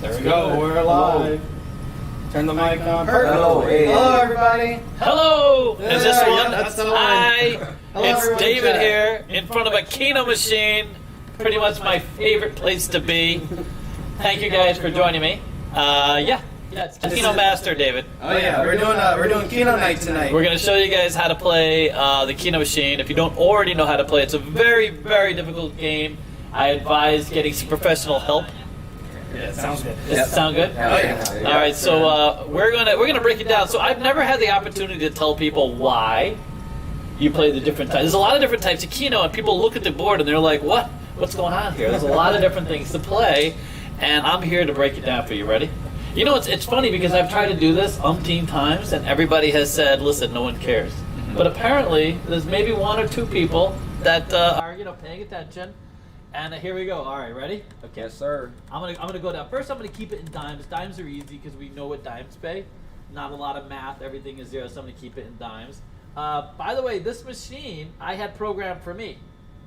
There we go. We're live. Turn the mic on. Hello, hey. Hello, everybody. Hello! Is this Yeah, one? that's the one. Hi! Hello, It's everyone, David chat. here in front of a Kino machine. Pretty much my favorite place to be. Thank you guys for joining me. Yeah, it's Kino Master, David. Oh yeah, we're doing Kino night tonight. We're going to show you guys how to play the Kino machine. If you don't already know how to play, it's a very, very difficult game. I advise getting some professional help. Yeah, it sounds good. Does it sound good? Oh yeah. All right, so we're gonna break it down. So I've never had the opportunity to tell people why you play the different types. There's a lot of different types of Kino, and people look at the board and they're like, "What? What's going on here?" There's a lot of different things to play, and I'm here to break it down for you. Ready? You know, it's funny because I've tried to do this umpteen times, and everybody has said, "Listen, no one cares." But apparently, there's maybe one or two people that are paying attention. And here we go. All right, ready? Okay. Yes, sir. I'm gonna go down. First, I'm gonna keep it in dimes. Dimes are easy because we know what dimes pay. Not a lot of math. Everything is zero. So I'm gonna keep it in dimes. By the way, this machine I had programmed for me.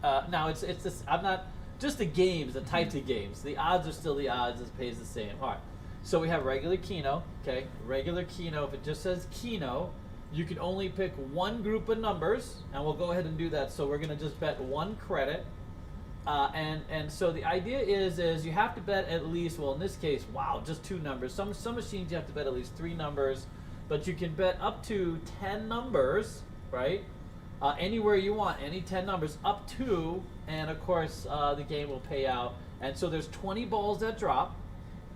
Now it's this. I'm not just the games, the types of games. The odds are still the odds. It pays the same. All right. So we have regular Kino. Okay, regular Kino. If it just says Kino, you can only pick one group of numbers, and we'll go ahead and do that. So we're gonna just bet one credit. And so the idea is you have to bet at least, well in this case, wow, just two numbers. Some machines you have to bet at least three numbers, but you can bet up to 10 numbers, right? Anywhere you want, any 10 numbers up to, and of course the game will pay out. And so there's 20 balls that drop,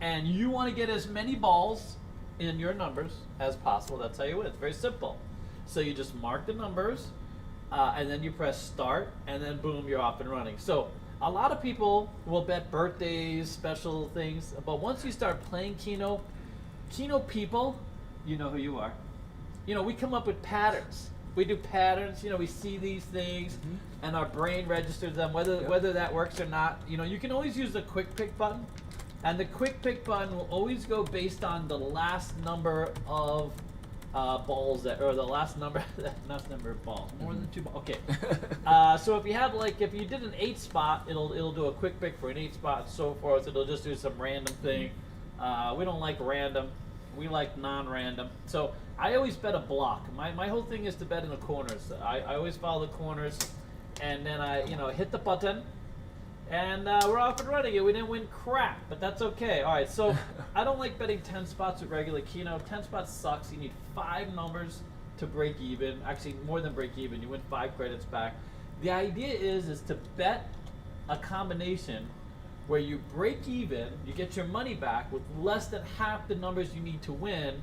and you want to get as many balls in your numbers as possible. That's how you win. It's very simple. So you just mark the numbers, and then you press start, and then boom, you're off and running. So a lot of people will bet birthdays, special things, but once you start playing Kino people, you know who you are. We come up with patterns. We do patterns. We see these things, and our brain registers them. Whether that works or not, you can always use the quick pick button, and the quick pick button will always go based on the last number of balls or the last number of balls, more than two balls. Okay. So if you did an 8 spot, it'll do a quick pick for an 8 spot and so forth. It'll just do some random thing. We don't like random. We like non-random. So I always bet a block. My whole thing is to bet in the corners. I always follow the corners, and then I hit the button. And we're off and running it. We didn't win crap, but that's okay. All right, so I don't like betting 10 spots with regular Kino. 10 spots sucks. You need 5 numbers to break even. Actually, more than break even. You win 5 credits back. The idea is to bet a combination where you break even, you get your money back with less than half the numbers you need to win,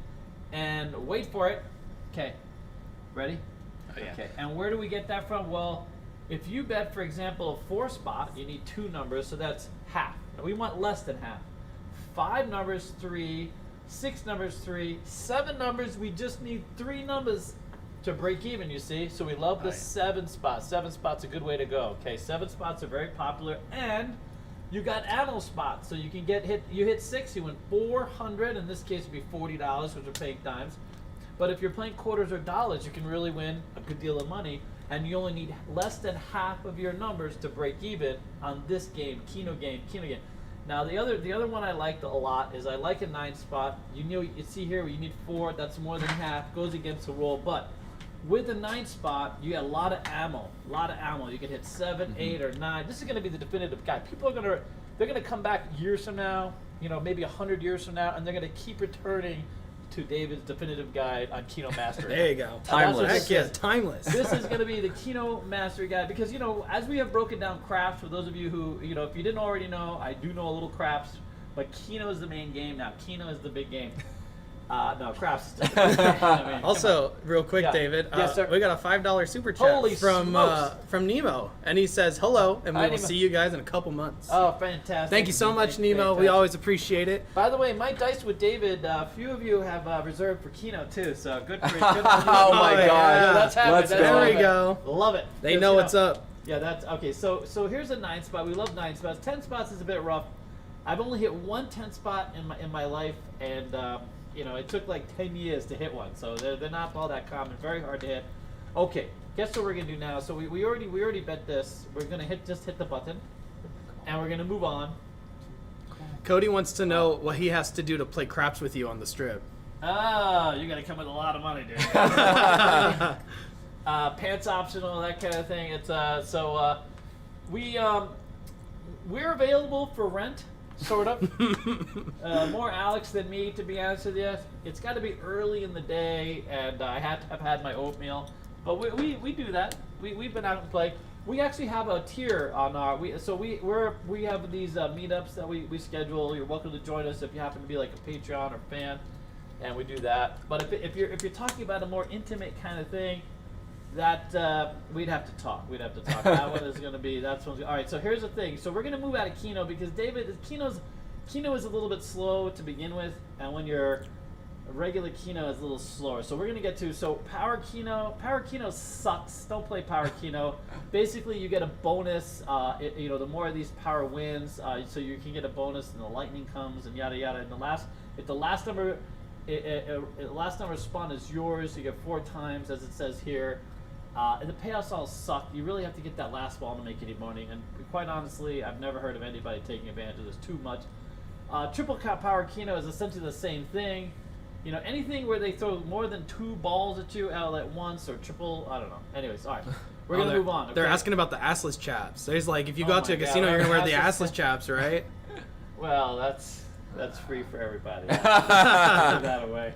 and wait for it. Okay, ready? Oh, yeah. Okay, and where do we get that from? Well, if you bet, for example, a 4 spot, you need 2 numbers, so that's half. Now we want less than half. 5 numbers, 3. 6 numbers, 3. 7 numbers, we just need 3 numbers to break even, you see? So we love the 7 spot. 7 spot's a good way to go. Okay, 7 spots are very popular, and you got ammo spots, so you can you hit 6, you win 400. In this case, it'd be $40, which we're paying dimes. But if you're playing quarters or dollars, you can really win a good deal of money. And you only need less than half of your numbers to break even on this game, Kino game. Now the other one I liked a lot is I like a 9 spot. You see here you need 4. That's more than half. Goes against the rule, but with a 9 spot, you get a lot of ammo. You can hit 7, 8, or 9. This is going to be the definitive guide. People are they're gonna come back years from now, maybe 100 years from now, and they're gonna keep returning to David's definitive guide on Kino Mastery. There you go. Timeless. Heck yeah, timeless. This is going to be the Kino Mastery Guide because, as we have broken down craps, for those of you who, if you didn't already know, I do know a little craps, but Kino is the main game now. Kino is the big game. No, craps. Also, real quick, Yeah. David, Yes, sir. we got a $5 super chat Holy smokes. from Nemo, and he says hello, and we Hi, will Nemo. see you guys in a couple months. Oh, fantastic. Thank you so much, Nemo. We Fantastic. always appreciate it. By the way, my dice with David, a few of you have reserved for Kino too, so good for you. Oh my yeah. God. Yeah, that's happening. Let's That's go. There we happening. go. Love it. They Because, know what's up. Yeah, that's okay. So here's a 9 spot. We love 9 spots. 10 spots is a bit rough. I've only hit one 10 spot in my life, and it took like 10 years to hit one. So they're not all that common. Very hard to hit. Okay, guess what we're gonna do now? So we already bet this. We're gonna just hit the button, and we're gonna move on. Cody wants to know what he has to do to play craps with you on the strip. Oh, you're gonna come with a lot of money, dude. Pants optional, that kind of thing. It's we're available for rent, sort of. More Alex than me, to be honest with you. It's got to be early in the day, and I had to have had my oatmeal. But we do that. We've been out and play. We actually have a tier on our we have these meetups that we schedule. You're welcome to join us if you happen to be like a Patreon or fan, and we do that. But if you're talking about a more intimate kind of thing, that we'd have to talk. That one is going to be all right. So here's the thing. So we're going to move out of Kino because Kino is a little bit slow to begin with, and when you're a regular Kino is a little slower. So we're going to get to Power Kino. Power Kino sucks. Don't play Power Kino. Basically, you get a bonus. The more of these power wins, so you can get a bonus, and the lightning comes, and yada yada. And if the last number spun is yours, you get 4 times, as it says here. And the payouts all suck. You really have to get that last ball to make any money. And quite honestly, I've never heard of anybody taking advantage of this too much. Triple Power Kino is essentially the same thing. Anything where they throw more than 2 balls at you out at once, or triple, I don't know. Anyways, all right. We're going to move on. Okay? They're asking about the assless chaps. There's like, if you go out to a casino, you're going to wear the assless chaps, right? Well, that's free for everybody. Give that away.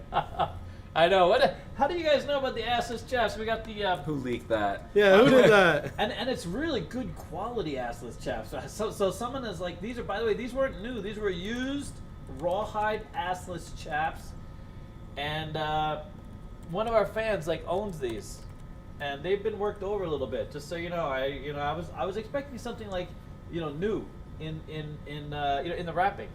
I know. How do you guys know about the assless chaps? We got the Who leaked that? Yeah, who did that? and it's really good quality assless chaps. So someone is like, these are, by the way, these weren't new. These were used rawhide assless chaps, and one of our fans owns these, and they've been worked over a little bit. Just so you know, I was expecting something new in the wrapping,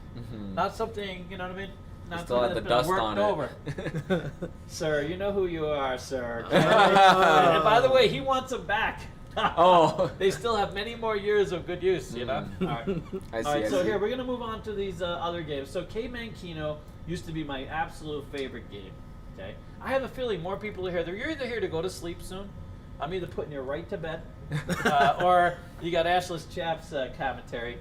not something, you know what I mean. Not still had the dust on it. Sir, you know who you are, sir. And by the way, he wants them back. Oh. They still have many more years of good use, you know? All right. I see. All right, so here, we're going to move on to these other games. So Caveman Kino used to be my absolute favorite game, okay? I have a feeling more people are here. You're either here to go to sleep soon. I'm either putting you right to bed, or you got Ashless Chaps commentary.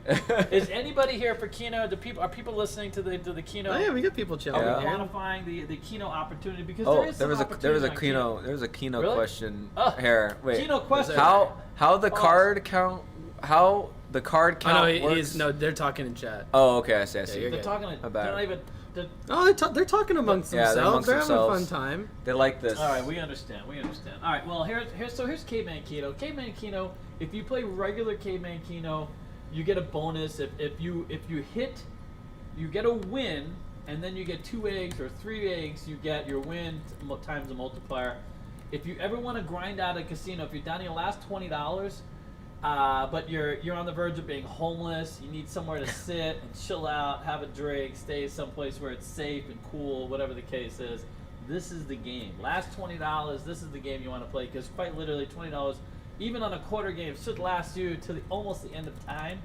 Is anybody here for Kino? Are people listening to the Kino? Oh yeah, we got people chilling. Are we here. quantifying the Kino opportunity? Because there was a Kino Really? question Oh, here. Wait. Kino question. How the card count? How the card count works? They're talking in chat. Oh, okay. I see. you're They're good. talking. They're not even. They're talking amongst themselves. They're having a fun time. They like this. All right, we understand. All right, well here's Caveman Kino. Caveman Kino. If you play regular Caveman Kino, you get a bonus. If you hit, you get a win, and then you get 2 eggs or 3 eggs. You get your win times a multiplier. If you ever want to grind out a casino, if you're down to your last $20. But you're on the verge of being homeless. You need somewhere to sit and chill out, have a drink, stay someplace where it's safe and cool, whatever the case is. This is the game. Last $20, this is the game you want to play, because quite literally $20, even on a quarter game, should last you to almost the end of time,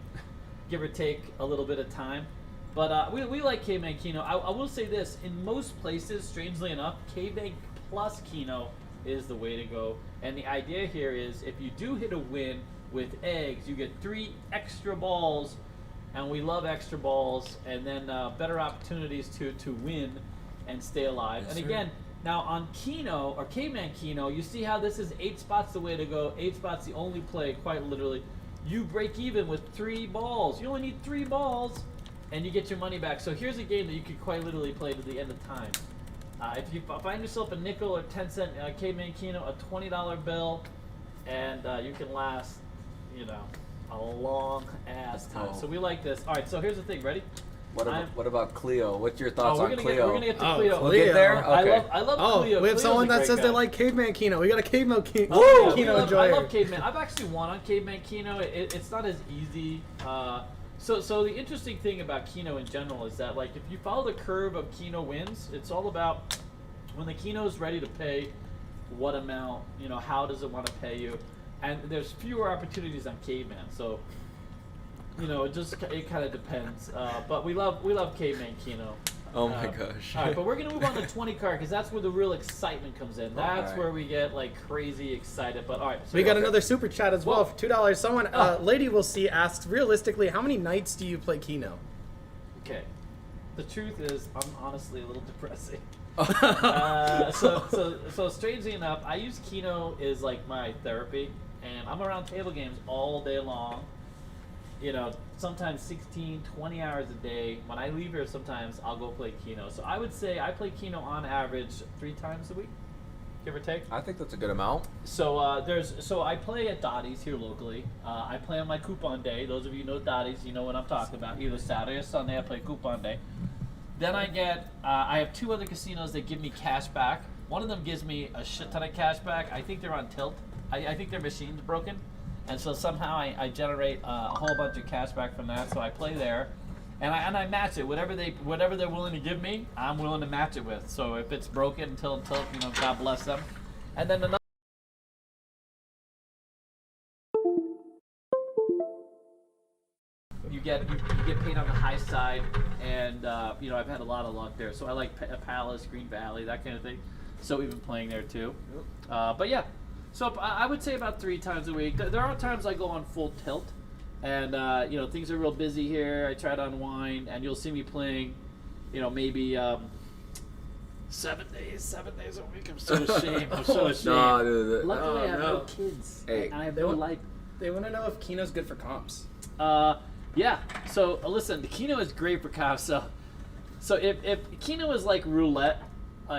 give or take a little bit of time. But we like Caveman Kino. I will say this: in most places, strangely enough, Caveman plus Kino is the way to go. And the idea here is, if you do hit a win with eggs, you get 3 extra balls, and we love extra balls, and then better opportunities to win and stay alive. Yes, and again, now on Kino or Caveman Kino, you see how this is 8 spots the way to go. 8 spots the only play, quite literally. You break even with 3 balls. You only need 3 balls, and you get your money back. So here's a game that you could quite literally play to the end of time. If you find yourself a nickel or 10-cent Caveman Kino, a $20 bill, and you can last, a long ass time. Oh. So we like this. All right, so here's the thing. Ready? What about Cleo? What's your thoughts on Cleo? We're gonna get to Cleo. We'll get there. Okay. I love Cleo. We have Cleo's someone a that great says guy. they like Caveman Kino. We got a Caveman Kino. Oh, Kino I enjoyer. love Caveman. I've actually won on Caveman Kino. It's not as easy. So the interesting thing about Kino in general is that, if you follow the curve of Kino wins, it's all about when the Kino's ready to pay, what amount, how does it want to pay you, and there's fewer opportunities on Caveman. So, it kind of depends. But we love Caveman Kino. Oh my gosh. All right, but we're gonna move on to 20 card, because that's where the real excitement comes in. That's where we get crazy excited. But all right, so we got another super chat as well for $2. Someone, Lady Will See asks, realistically, how many nights do you play Kino? Okay. The truth is, I'm honestly a little depressing. Oh. So strangely enough, I use Kino as like my therapy, and I'm around table games all day long. You know, sometimes 16, 20 hours a day. When I leave here, sometimes I'll go play Kino. So I would say I play Kino on average 3 times a week, give or take. I think that's a good amount. So I play at Dottie's here locally. I play on my coupon day. Those of you who know Dottie's, you know what I'm talking about. Either Saturday or Sunday, I play coupon day. Then I have 2 other casinos that give me cash back. One of them gives me a shit ton of cash back. I think they're on tilt. I think their machine's broken. And so somehow I generate a whole bunch of cash back from that. So I play there. And I match it. Whatever they're willing to give me, I'm willing to match it with. So if it's broken until you know, God bless them. And then another. You get paid on the high side, and you know, I've had a lot of luck there. So I like Palace, Green Valley, that kind of thing. So we've been playing there too. But yeah, so I would say about 3 times a week. There are times I go on full tilt, and you know, things are real busy here. I try to unwind, and you'll see me playing, you know, maybe 7 days a week. I'm so ashamed. I'm so ashamed. No, dude, Luckily, I have no kids. Hey. And I have no life. They want to know if Kino's good for comps. Yeah. So listen, the Kino is great for comps. So if Kino is like roulette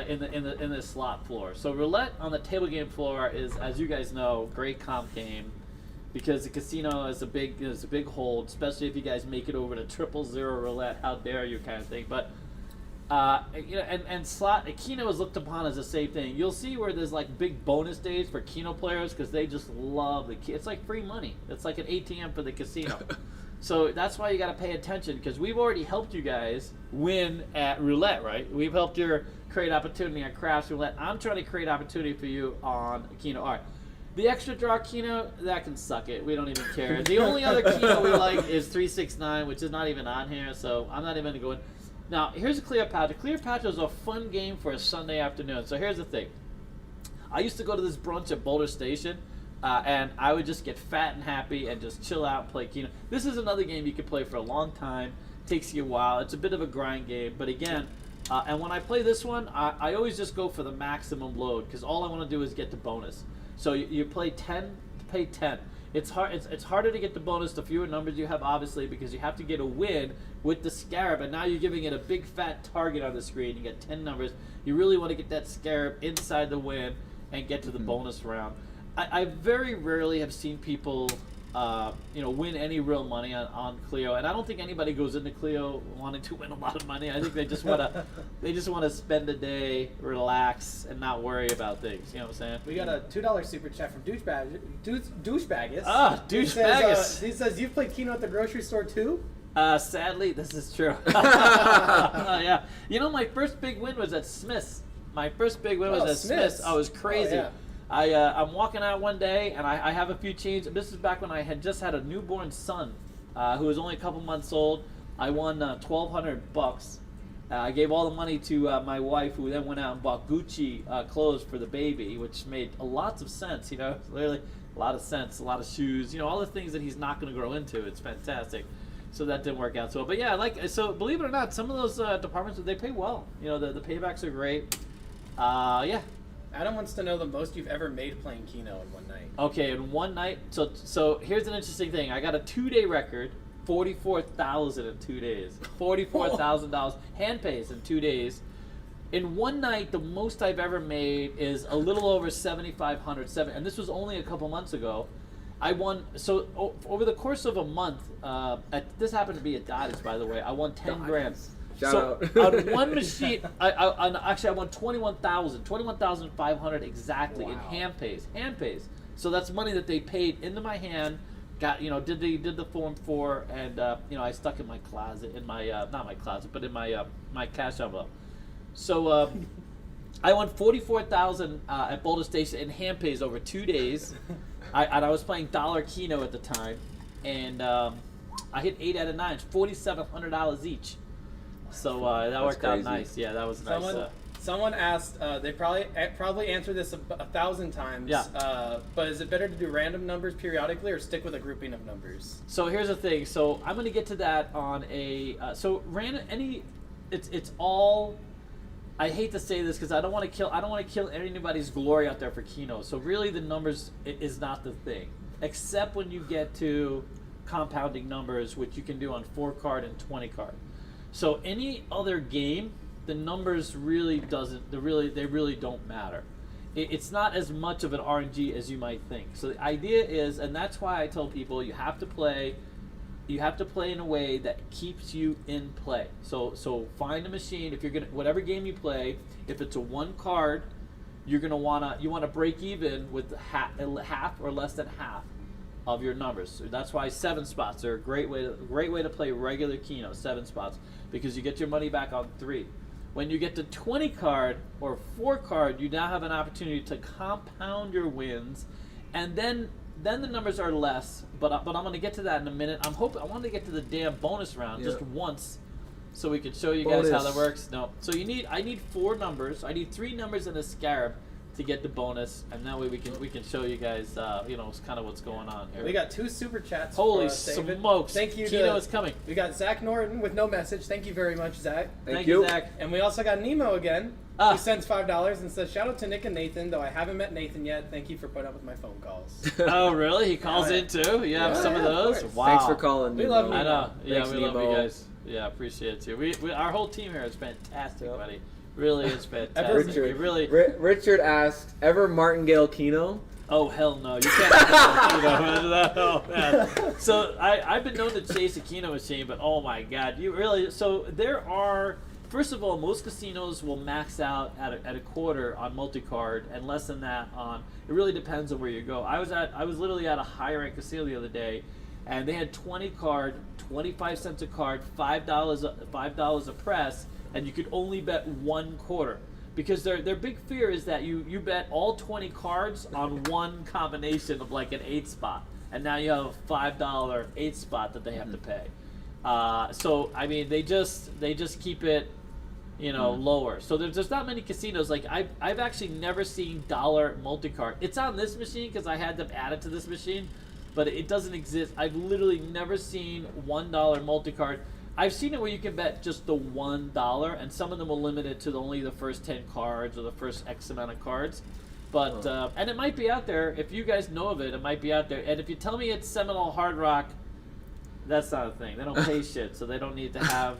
in the slot floor. So roulette on the table game floor is, as you guys know, great comp game because the casino is a big hold, especially if you guys make it over to 000 roulette. How dare you, kind of thing. But you know, and slot Kino is looked upon as a safe thing. You'll see where there's like big bonus days for Kino players because they just love it's like free money. It's like an ATM for the casino. So that's why you got to pay attention because we've already helped you guys win at roulette, right? We've helped you create opportunity on craps roulette. I'm trying to create opportunity for you on Kino. All right. The extra draw Kino, that can suck it. We don't even care. The only other Kino we like is 369, which is not even on here, so I'm not even going to go in. Now, here's a Cleopatra. Cleopatra is a fun game for a Sunday afternoon. So here's the thing. I used to go to this brunch at Boulder Station, and I would just get fat and happy and just chill out and play Kino. This is another game you can play for a long time. Takes you a while. It's a bit of a grind game, but again, and when I play this one, I always just go for the maximum load because all I want to do is get the bonus. So you play 10 to pay 10. It's hard. It's harder to get the bonus the fewer numbers you have, obviously, because you have to get a win with the scarab, and now you're giving it a big fat target on the screen. You get 10 numbers. You really want to get that scarab inside the win and get to the bonus round. I very rarely have seen people, you know, win any real money on Clio, and I don't think anybody goes into Clio wanting to win a lot of money. I think they just want to spend a day, relax, and not worry about things. You know what I'm saying? We got a $2 super chat from Douchebaggus. Ah, Douchebaggus. He says you've played Kino at the grocery store too. Sadly, this is true. Yeah, you know, my first big win was at Smith's. My first big win was at Smith's. I was crazy. Oh, yeah. I'm walking out one day and I have a few change. This is back when I had just had a newborn son who was only a couple months old. I won $1,200. I gave all the money to my wife, who then went out and bought Gucci clothes for the baby, which made lots of sense. You know, literally a lot of sense, a lot of shoes. You know, all the things that he's not going to grow into. It's fantastic. So that didn't work out so well. But yeah, so believe it or not, some of those departments, they pay well. You know, the paybacks are great. Yeah. Adam wants to know the most you've ever made playing Kino in one night. Okay, in one night. So here's an interesting thing. I got a 2-day record, $44,000 in 2 days. $44,000 hand pays in 2 days. In one night, the most I've ever made is a little over $7,500. And this was only a couple months ago. I won. So over the course of a month, this happened to be at Dottie's, by the way. I won 10 grand. So on one machine, I won $21,500 exactly in hand pays. So that's money that they paid into my hand. Got, you know, did the form for, and you know, I stuck in my closet, in my not my closet, but in my my cash envelope. So I won $44,000 at Boulder Station in hand pays over 2 days. I was playing dollar Kino at the time, and I hit 8 out of 9, $4,700 each. So that worked out nice. Yeah, that was nice. Someone asked, they probably answered this 1,000 times. Yeah. But is it better to do random numbers periodically or stick with a grouping of numbers? So here's the thing. So I'm going to get to that on a it's all. I hate to say this because I don't want to kill anybody's glory out there for Kino. So really, the numbers is not the thing, except when you get to compounding numbers, which you can do on 4-card and 20-card. So any other game, the numbers really don't matter. It's not as much of an RNG as you might think. So the idea is, and that's why I tell people you have to play in a way that keeps you in play. So find a machine. If you're gonna, whatever game you play, if it's a 1 card, you wanna break even with half or less than half of your numbers. So that's why 7 spots are a great way to play regular Kino. 7 spots, because you get your money back on 3. When you get to 20 card or 4 card, you now have an opportunity to compound your wins, and then the numbers are less. But I'm going to get to that in a minute. I want to get to the damn bonus round just once, so we can show you guys how that works. No, so I need 4 numbers. I need 3 numbers and a scarab to get the bonus, and that way we can show you guys, kind of what's going on here. We got 2 super chats. Holy David. smokes! Thank you. Kino is coming. We got Zach Norton with no message. Thank you very much, Zach. Thank you, Zach. And we also got Nemo again. Who sends $5 and says, "Shout out to Nick and Nathan, though I haven't met Nathan yet. Thank you for putting up with my phone calls." Oh, really? He calls in too? You have some of those? Wow. Thanks for calling. We love Nemo. I know. Yeah, Thanks, we love Nemo. you guys. Yeah, appreciate it too. We our whole team here is fantastic, buddy. Really is fantastic. Richard asked, ever martingale Kino? Oh, hell no. You can't no, man. So I've been known to chase a Kino machine, but oh my God. So there are, first of all, most casinos will max out at a quarter on multi-card and less than that on, it really depends on where you go. I was literally at a higher end casino the other day, and they had 20 card, 25 cents a card, $5 a press, and you could only bet 1 quarter. Because their big fear is that you bet all 20 cards on one combination of like an 8 spot, and now you have a $5 8 spot that they have to pay. So I mean, they just keep it, lower. So there's not many casinos. Like I've actually never seen dollar multi-card. It's on this machine because I had them added to this machine, but it doesn't exist. I've literally never seen $1 multi-card. I've seen it where you can bet just the $1, and some of them will limit it to only the first 10 cards or the first X amount of cards. But and it might be out there. If you guys know of it, it might be out there. And if you tell me it's Seminole Hard Rock, that's not a thing. They don't pay shit, so they don't need to have,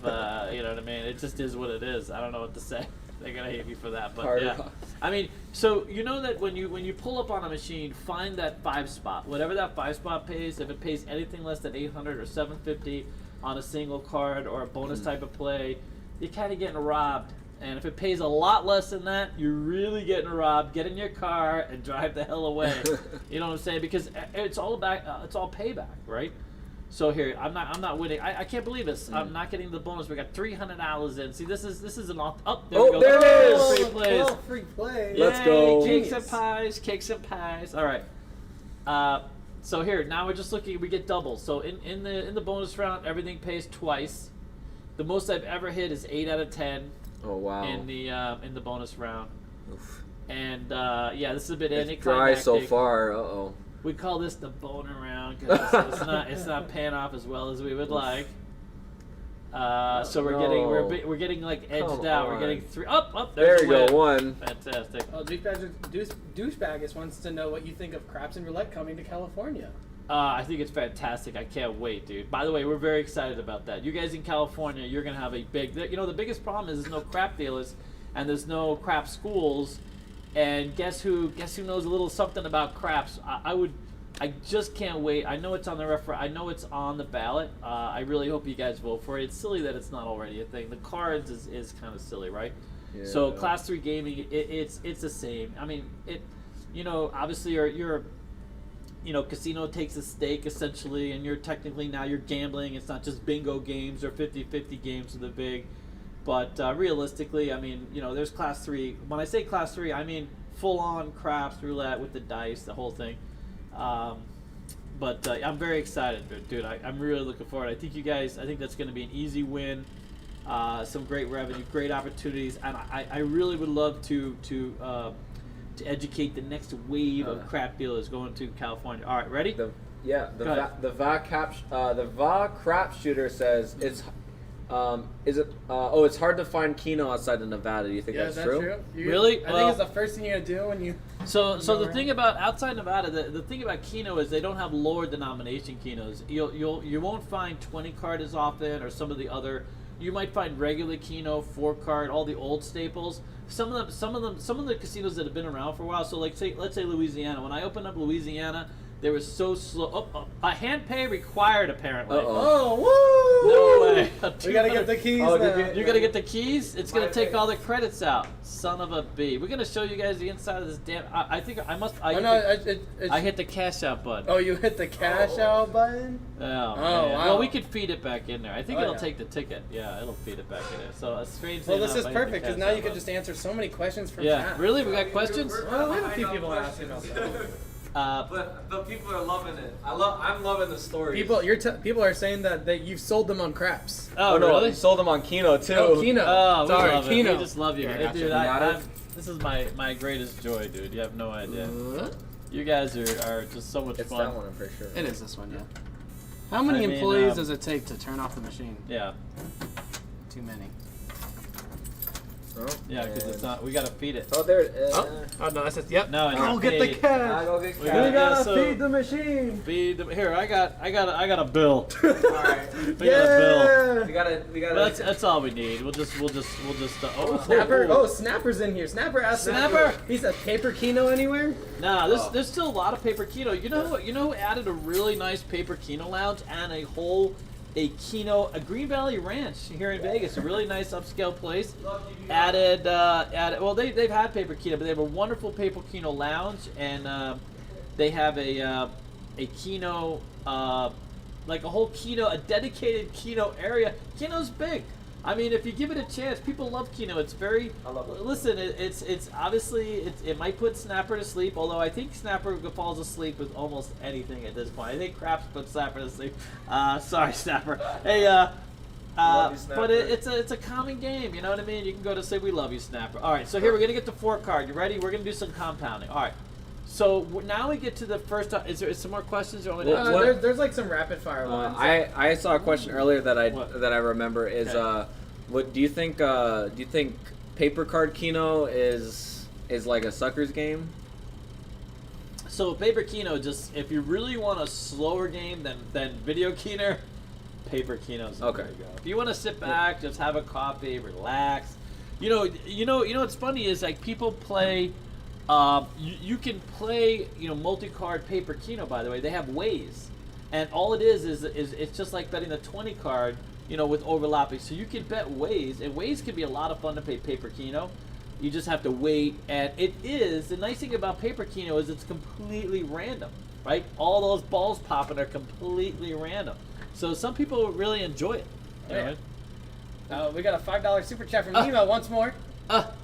you know what I mean? It just is what it is. I don't know what to say. They're gonna hate me for that, but Hard yeah. rock. I mean, so you know that when you pull up on a machine, find that 5 spot. Whatever that 5 spot pays, if it pays anything less than 800 or 750 on a single card or a bonus type of play, you're kind of getting robbed. And if it pays a lot less than that, you're really getting robbed. Get in your car and drive the hell away. You know what I'm saying? Because it's all payback, right? So here, I'm not winning. I can't believe this. I'm not getting the bonus. We got $300 in. See, this is an off. Oh, there we go. There it is. Free plays. Oh, free play. Let's Yay, go. Cakes and pies. All right. So here, now we're just looking. We get doubles. So in the bonus round, everything pays twice. The most I've ever hit is 8 out of 10. Oh wow. In the bonus round. Oof. And yeah, this is a bit It's anticlimactic. dry so far. Uh-oh. We call this the boner round because it's not paying off as well as we would like. So we're getting like edged Come out. We're on. getting 3. Up. There There's you a go. win. 1. Fantastic. Oh, Douchebag wants to know what you think of craps and roulette coming to California. I think it's fantastic. I can't wait, dude. By the way, we're very excited about that. You guys in California, you're gonna have a big. The biggest problem is there's no crap dealers, and there's no crap schools. And guess who knows a little something about craps? I just can't wait. I know it's on the I know it's on the ballot. I really hope you guys vote for it. It's silly that it's not already a thing. The cards is kind of silly, right? Yeah. So Class 3 gaming, it's the same. I mean, obviously your casino takes a stake essentially, and you're gambling. It's not just bingo games or 50-50 games with the big. But realistically, I mean, there's Class 3. When I say Class 3, I mean full-on craps, roulette with the dice, the whole thing. But I'm very excited, dude. I'm really looking forward. I think that's going to be an easy win. some great revenue, great opportunities, and I really would love to educate the next wave of crap dealers going to California. All right, ready? The Va crap shooter says it's it's hard to find Kino outside of Nevada. Do you think that's true? Really? I think it's the first thing you're gonna do when you. So the thing about outside Nevada, the thing about Kino is they don't have lower denomination Kinos. You won't find 20 card as often, or some of the other. You might find regular Kino, 4 card, all the old staples. Some of the casinos that have been around for a while. So let's say Louisiana. When I opened up Louisiana, they were so slow. A hand pay required, apparently. Oh, woo! No way. We gotta get the keys now. You're gonna get the keys? It's gonna take all the credits out. Son of a B. We're gonna show you guys the inside of this damn. I think I must. I hit the cash out button. Oh, you hit the cash out button? Oh, wow. Well, we could feed it back in there. I think it'll take the ticket. Yeah, it'll feed it back in there. So a strange. Well, this is perfect because now you can just answer so many questions from chat. Really? We got questions? Well, we have a few people asking about that. But people are loving it. I'm loving the story. People are saying that you've sold them on craps. Oh, no, really? you sold them on Kino too. Oh, Kino. Oh, sorry, love Kino. We just love you, Yeah, dude. gotcha. This is my greatest joy, dude. You have no idea. You guys are just so much It's fun. that one, I'm pretty sure. It is this one, yeah. How many employees does it take to turn off the machine? Yeah. Too many. Oh, yeah, because it's not. We gotta feed it. Oh, there it is. Oh no, that's just yep. No, Go get the cash. Go get We cash. gotta feed the machine. Feed them. Here, I got a bill. Alright. We got a bill. We gotta. Well, that's all we need. We'll just. Snapper. Oh, Snapper's in here. Snapper asked. Snapper. He said paper Kino anywhere? Nah, there's still a lot of paper Kino. You know who added a really nice paper Kino lounge and a Green Valley Ranch here in Vegas, a really nice upscale place. Added, well, they've had paper Kino, but they have a wonderful paper Kino lounge, and they have a Kino, like a whole Kino, a dedicated Kino area. Kino's big. I mean, if you give it a chance, people love Kino. It's very. I love it. Listen, it's obviously it might put Snapper to sleep. Although I think Snapper falls asleep with almost anything at this point. I think Craps put Snapper to sleep. Sorry, Snapper. Hey, Love you, Snapper. but it's a calming game. You know what I mean? You can go to sleep. We love you, Snapper. All right, so here we're gonna get the 4 card. You ready? We're gonna do some compounding. All right. So now we get to the first. Is there some more questions? Or there's like some rapid fire ones. I saw a question earlier that I remember is Okay. what do you think paper card Kino is like a sucker's game? So paper Kino, just if you really want a slower game than video Kino, paper Kino's the way to go. If you want to sit back, just have a coffee, relax. You know what's funny is like people play. You can play, multi-card paper Kino. By the way, they have ways, and all it is it's just like betting the 20 card, with overlapping. So you can bet ways, and ways can be a lot of fun to play paper Kino. You just have to wait, and the nice thing about paper Kino is it's completely random, right? All those balls popping are completely random. So some people really enjoy it. We got a $5 super chat from Nemo once more.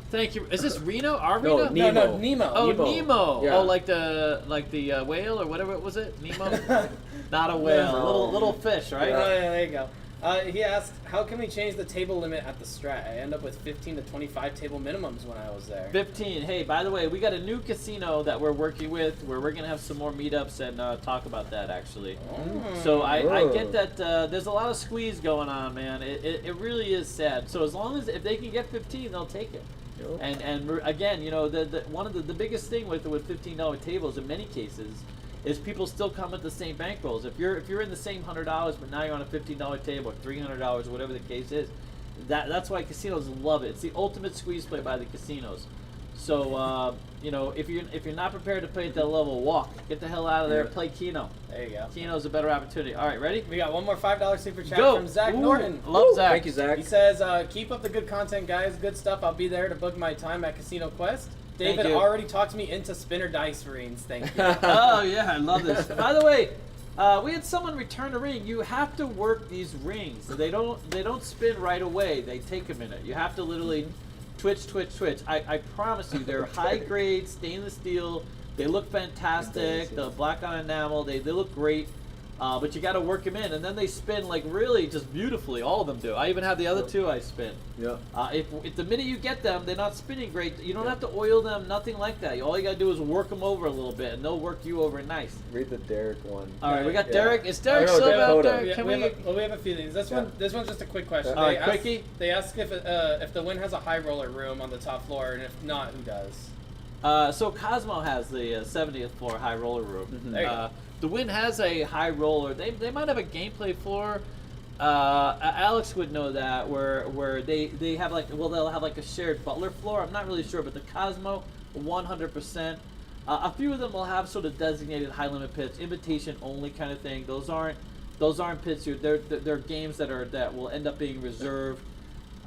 Thank you. Is this Reno? Our Reno? No, Nemo. Oh, Nemo. Yeah. Oh, like the whale or whatever was it? Nemo? Not a whale. No. Little fish, right? Oh, yeah, there you go. He asked, how can we change the table limit at the Strat? I end up with 15 to 25 table minimums when I was there. 15. Hey, by the way, we got a new casino that we're working with where we're going to have some more meetups and talk about that, actually. So I get that there's a lot of squeeze going on, man. It really is sad. So as long as if they can get 15, they'll take it. Yep. And again, one of the biggest thing with $15 tables in many cases is people still come at the same bankrolls. If you're in the same $100, but now you're on a $15 table or $300 or whatever the case is, that's why casinos love it. It's the ultimate squeeze play by the casinos. So if you're not prepared to play at that level, walk. Get the hell out of there. Play Kino. There you go. Kino's a better opportunity. All right, ready? We got one more $5 super chat Go. from Zach Ooh, Norton. Love Zach. Thank you, Zach. He says, keep up the good content, guys. Good stuff. I'll be there to book my time at Casino Quest. Thank David you. already talked me into spinner dice rings. Thank you. Oh yeah, I love this. By the way, we had someone return a ring. You have to work these rings. They don't spin right away. They take a minute. You have to literally twitch. I promise you, they're high grade stainless steel. They look fantastic. The black on enamel. They look great. But you got to work them in, and then they spin like really just beautifully. All of them do. I even have the other two I spin. Yeah. If the minute you get them, they're not spinning great. You don't have to oil them, nothing like that. All you got to do is work them over a little bit, and they'll work you over nice. Read the Derek one. All right, we got Yeah. Derek. Is Derek Oh, no, Silva out Dakota. there? Yeah, Can we have a few things. This one's just a quick question. All right, They ask- quickie. They ask if the win has a high roller room on the top floor, and if not, who does? So Cosmo has the 70th floor high roller room. There you go. The Win has a high roller. They might have a gameplay floor. Alex would know that where they have they'll have like a shared butler floor. I'm not really sure, but the Cosmo 100%. A few of them will have sort of designated high limit pits, invitation only kind of thing. Those aren't pits. They're games that will end up being reserved.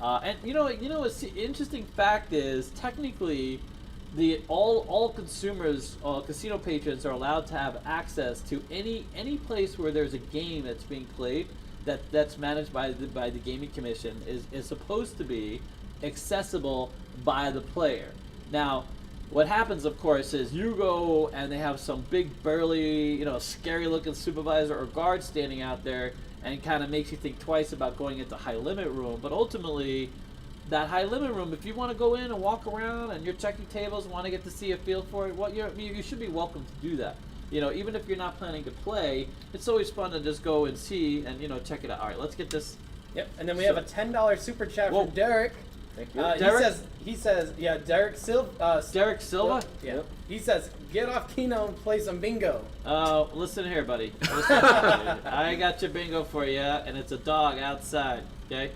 And an interesting fact is technically all consumers, casino patrons are allowed to have access to any place where there's a game that's being played that's managed by the gaming commission is supposed to be accessible by the player. Now, what happens, of course, is you go and they have some big burly, scary looking supervisor or guard standing out there, and it kind of makes you think twice about going into high limit room. But ultimately, that high limit room, if you want to go in and walk around and you're checking tables, want to get to see a feel for it, you should be welcome to do that. Even if you're not planning to play, it's always fun to just go and see and check it out. All right, let's get this. Yep. And then we have a $10 super chat Whoa. from Derek. Thank you. Derek? He says, yeah, Derek Silva. Derek Silva? Yeah. Yep. He says, get off Kino and play some bingo. Listen here, buddy. Listen here, buddy. I got your bingo for you, and it's a dog outside. Okay,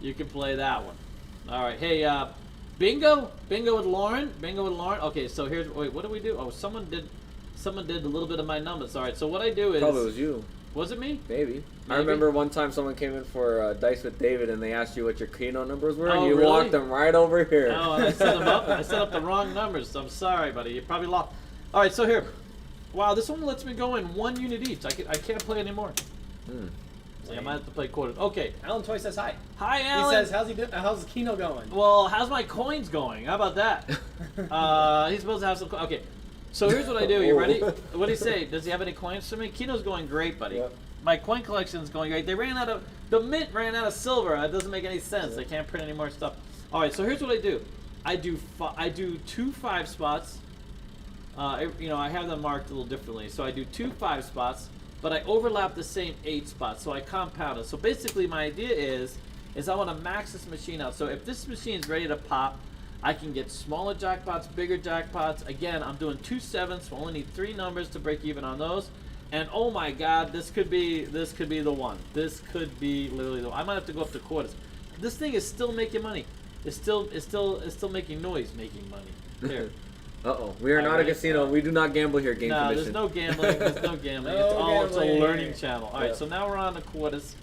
you can play that one. All right. Hey, bingo with Lauren. Okay, so wait, what do we do? Oh, someone did a little bit of my numbers. All right. So what I do is Probably was you. Was it me? Maybe. I Maybe. remember one time someone came in for Dice with David and they asked you what your Kino numbers were Oh, and you really? walked them right over here. Oh, and I set them up. I set up the wrong numbers. So I'm sorry, buddy. You probably lost. All right. So here. Wow, this one lets me go in 1 unit each. I can't play anymore. So I might have to play quarters. Okay. Alan Toy says hi. Hi, Alan. He says, how's Kino going? Well, how's my coins going? How about that? He's supposed to have some. Okay, so here's what I do. You ready? What do you say? Does he have any coins for me? Kino's going great, buddy. Yep. My coin collection's going great. The mint ran out of silver. That doesn't make any sense. They can't print any more stuff. All right, so here's what I do. I do 2 5 spots. I have them marked a little differently. So I do 2 5 spots, but I overlap the same 8 spots. So I compound it. So basically, my idea is I want to max this machine out. So if this machine's ready to pop, I can get smaller jackpots, bigger jackpots. Again, I'm doing 2 7s, so I only need 3 numbers to break even on those. And oh my God, this could be the one. This could be literally the one. I might have to go up to quarters. This thing is still making money. It's still making noise, making money. Here. Uh-oh. We are not a Alright. casino. We do not gamble here, Game No, Commission. there's no gambling. There's no gambling. No It's a gambling. learning channel. All right, Yeah. so now we're on the quarters.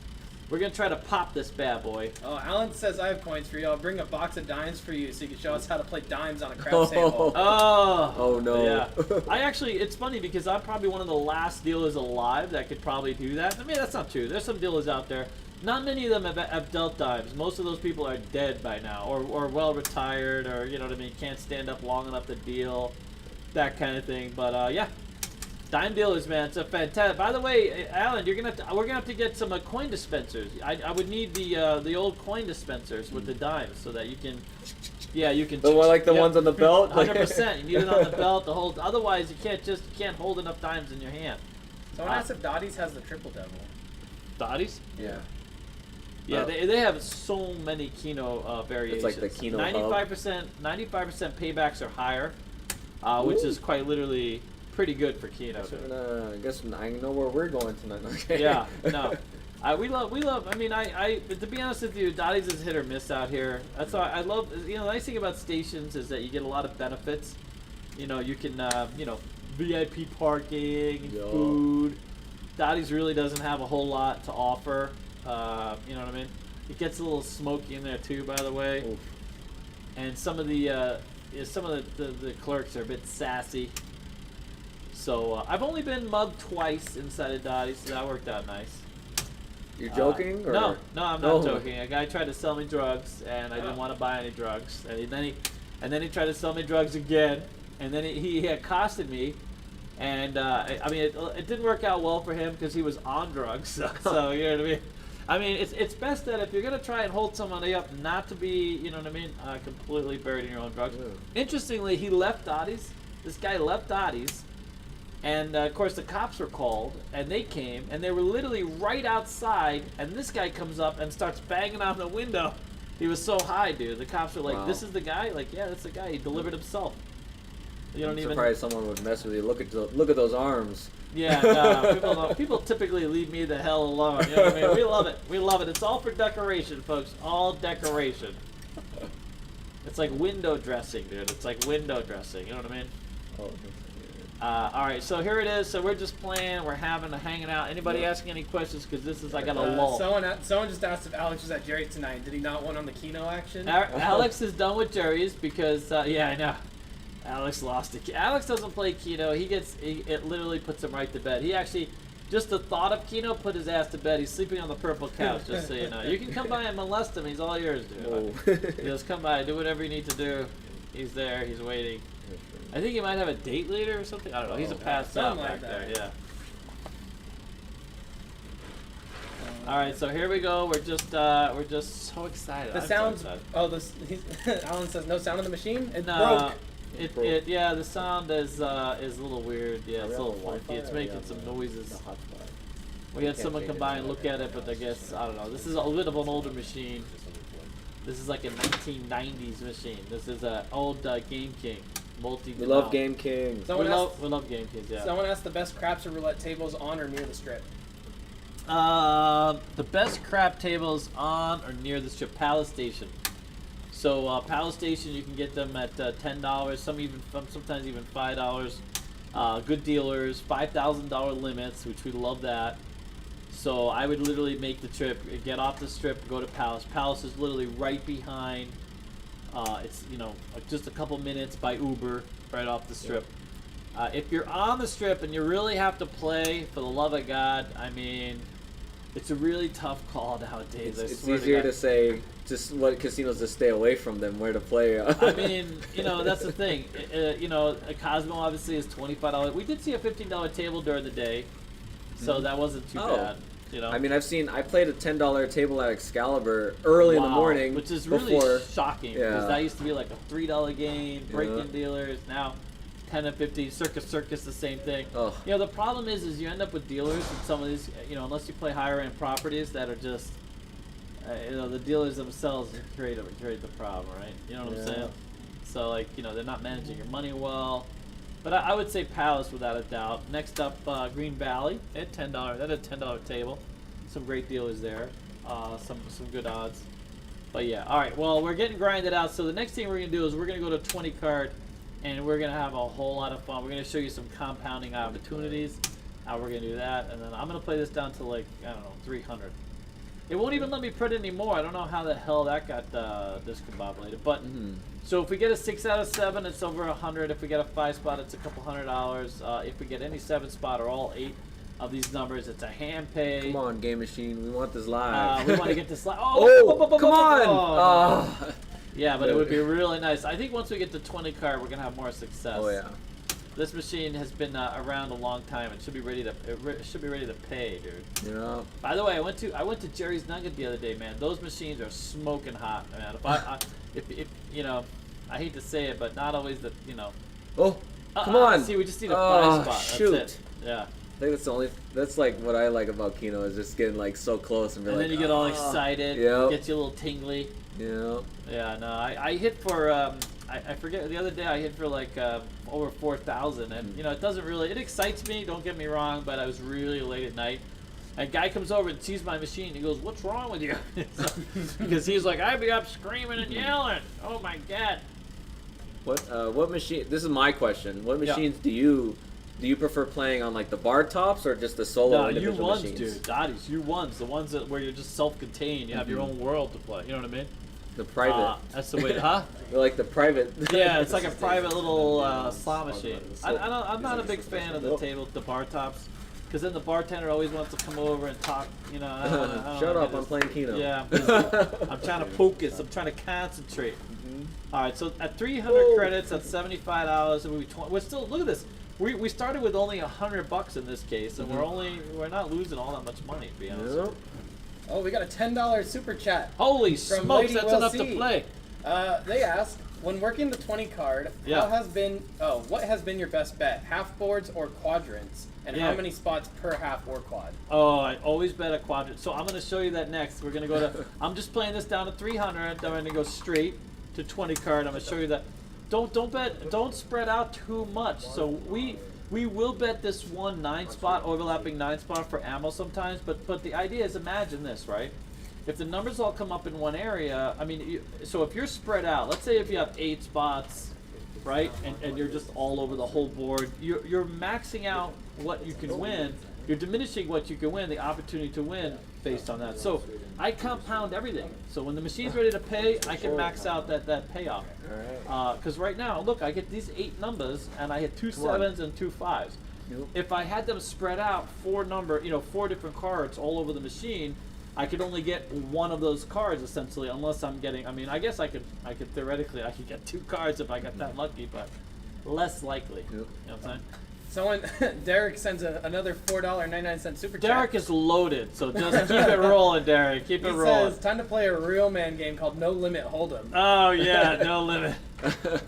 We're gonna try to pop this bad boy. Oh, Alan says I have coins for you. I'll bring a box of dimes for you so you can show us how to play dimes on a craps table. Oh no. Yeah. It's funny because I'm probably one of the last dealers alive that could probably do that. I mean, that's not true. There's some dealers out there. Not many of them have dealt dimes. Most of those people are dead by now, or well retired, or can't stand up long enough to deal, that kind of thing. But yeah. Dime dealers, man, it's a fantastic. By the way, Alan, we're gonna have to get some coin dispensers. I would need the old coin dispensers with the dimes so that you can, you can. The one like the ones on the belt. 100%. You need it on the belt to hold. Otherwise, you can't hold enough dimes in your hand. Someone asked if Dottie's has the triple devil. Dotties? Yeah. Yeah, they have so many Kino variations. It's like the Kino 95%. 95% paybacks are higher, which is quite literally pretty good for Kino. I guess I know where we're going tonight. Okay. Yeah, no. We love. I mean, to be honest with you, Dottie's is hit or miss out here. That's why I love. The nice thing about stations is that you get a lot of benefits. You can, VIP parking, Yo. food. Dottie's really doesn't have a whole lot to offer. You know what I mean? It gets a little smoky in there too, by the way. Oof. And some of the clerks are a bit sassy. So I've only been mugged twice inside of Dottie's, so that worked out nice. You're joking? Or? No, I'm not No. joking. A guy tried to sell me drugs, and I didn't want to buy any drugs. And then he tried to sell me drugs again, and then he accosted me, And I mean, it didn't work out well for him because he was on drugs. So you know what I mean. I mean, it's best that if you're gonna try and hold somebody up, not to be, you know what I mean, completely buried in your own drugs. Yeah. Interestingly, he left Dottie's. This guy left Dottie's, and of course the cops were called, and they came, and they were literally right outside, and this guy comes up and starts banging on the window. He was so high, dude. The cops were like, Wow. "This is the guy." Like, yeah, that's the guy. He delivered himself. You don't I'm even. surprised someone would mess with you. Look at those arms. Yeah, no, people typically leave me the hell alone. You know what I mean? We love it. We love it. It's all for decoration, folks. All decoration. It's like window dressing, dude. It's like window dressing. You know what I mean? Oh. All right, so here it is. So we're just playing. We're hanging out. Anybody asking any questions? Because this is I got a lull. Someone just asked if Alex was at Jerry's tonight. Did he not want on the Kino action? Alex is done with Jerry's because yeah, I know. Alex lost it. Alex doesn't play Kino. It literally puts him right to bed. He actually, just the thought of Kino put his ass to bed. He's sleeping on the purple couch, just so you know. You can come by and molest him. He's all yours, dude. Just come by, do whatever you need to do. He's there. He's waiting. I think he might have a date later or something. I don't know. He's a passed out back there. Yeah. All right, so here we go. We're just so excited. The I'm sounds. so excited. Oh, Alan says no sound on the machine. It No. broke. Yeah, the sound is a little weird. Yeah, it's a little funky. It's making some noises. We had someone come by and look at it, but I guess I don't know. This is a bit of an older machine. This is like a 1990s machine. This is an old Game King multi. We love Game Kings. We love Game Kings. Yeah. Someone asked the best craps or roulette tables on or near the strip. The best crap tables on or near the strip, Palace Station. So Palace Station, you can get them at $10. Sometimes even $5. Good dealers, $5,000 limits, which we love that. So I would literally make the trip, get off the strip, go to Palace. Palace is literally right behind. It's just a couple minutes by Uber right off the strip. If you're on the strip and you really have to play, for the love of God, I mean, it's a really tough call nowadays. It's easier to say just what casinos to stay away from than where to play. I mean, that's the thing. A Cosmo obviously is $25. We did see a $15 table during the day, so that wasn't too bad. I mean, I played a $10 table at Excalibur early in the morning, which is really shocking because that used to be like a $3 game. Break-in dealers now. 10 and 50, Circus, the same thing. Oh. The problem is you end up with dealers and some of these, unless you play higher end properties that are just, the dealers themselves create the problem, right? You know what I'm saying? So they're not managing your money well. But I would say Palace without a doubt. Next up, Green Valley at $10. That a $10 table. Some great dealers there. Some good odds. But yeah, all right. Well, we're getting grinded out. So the next thing we're gonna do is we're gonna go to 20 card. And we're going to have a whole lot of fun. We're going to show you some compounding opportunities. How we're going to do that. And then I'm going to play this down to 300. It won't even let me print anymore. I don't know how the hell that got discombobulated. But so if we get a 6 out of 7, it's over 100. If we get a 5 spot, it's a couple $100. If we get any 7 spot or all 8 of these numbers, it's a hand pay. Come on, Game Machine. We want this live. We want to get this live. Come on. Yeah, but it would be really nice. I think once we get to 20 card, we're gonna have more success. Oh yeah. This machine has been around a long time. It should be ready to pay, dude. Yeah. By the way, I went to Jerry's Nugget the other day, man. Those machines are smoking hot, man. If I hate to say it, but not always Oh, come on. See, we just need a 5 spot. Shoot. That's it. Yeah. I think that's like what I like about Kino is just getting so close and be then you get all excited. Yep. Gets you a little tingly. Yeah. Yeah, no, I hit for I forget the other day I hit for over 4,000 and it doesn't really it excites me, don't get me wrong, but I was really late at night. A guy comes over and sees my machine. He goes, "What's wrong with you?" Because he's like, "I'd be up screaming and yelling." Oh my God. What machine? This is my question. What machines do you prefer playing on the bar tops or just the solo individual U1s, machines? dude. Dotties, U1s, the ones where you're just self-contained. You have your own world to play. You know what I mean? The private. That's the way. Huh? They're like the private. Yeah, it's like a private little slot machine. I'm not a big fan of the bar tops. Because then the bartender always wants to come over and talk. You know, I don't Shut wanna up, get I'm this- playing Kino. Yeah, I'm busy. I'm trying to focus. I'm trying to concentrate. All right, so at 300 Whoa. credits, that's $75. And we're still, look at this. We started with only $100 in this case, and we're not losing all that much money, to be honest. Nope. Oh, we got a $10 super chat. Holy From smokes, Lady that's Will enough C. to play. They ask, when working the 20 card, Yeah. what has been your best bet? Half boards or quadrants? And Yeah. how many spots per half or quad? Oh, I always bet a quadrant. So I'm going to show you that next. We're going to go to, I'm just playing this down to 300. Then we're going to go straight to 20 card. I'm going to show you that. Don't spread out too much. So we will bet this one 9-spot, overlapping 9-spot for ammo sometimes. But the idea is, imagine this, right? If the numbers all come up in one area, I mean, so if you're spread out, let's say if you have 8 spots, right, and you're just all over the whole board, you're maxing out what you can win. You're diminishing what you can win, the opportunity to win based on that. So I compound everything. So when the machine's ready to pay, I can max out that payoff. Because right now, look, I get these 8 numbers, and I hit 2 7s and 2 5s. Nope. If I had them spread out 4 different cards all over the machine, I could only get one of those cards essentially, unless I'm getting. I mean, I guess I could theoretically get 2 cards if I got that lucky, but less likely. Yep. You know what I'm saying? Someone, Derek sends another $4.99 super chat. Derek is loaded, so just keep it rolling, Derek. Keep He it rolling. says, time to play a real man game called No Limit Hold'em. Oh yeah, no limit.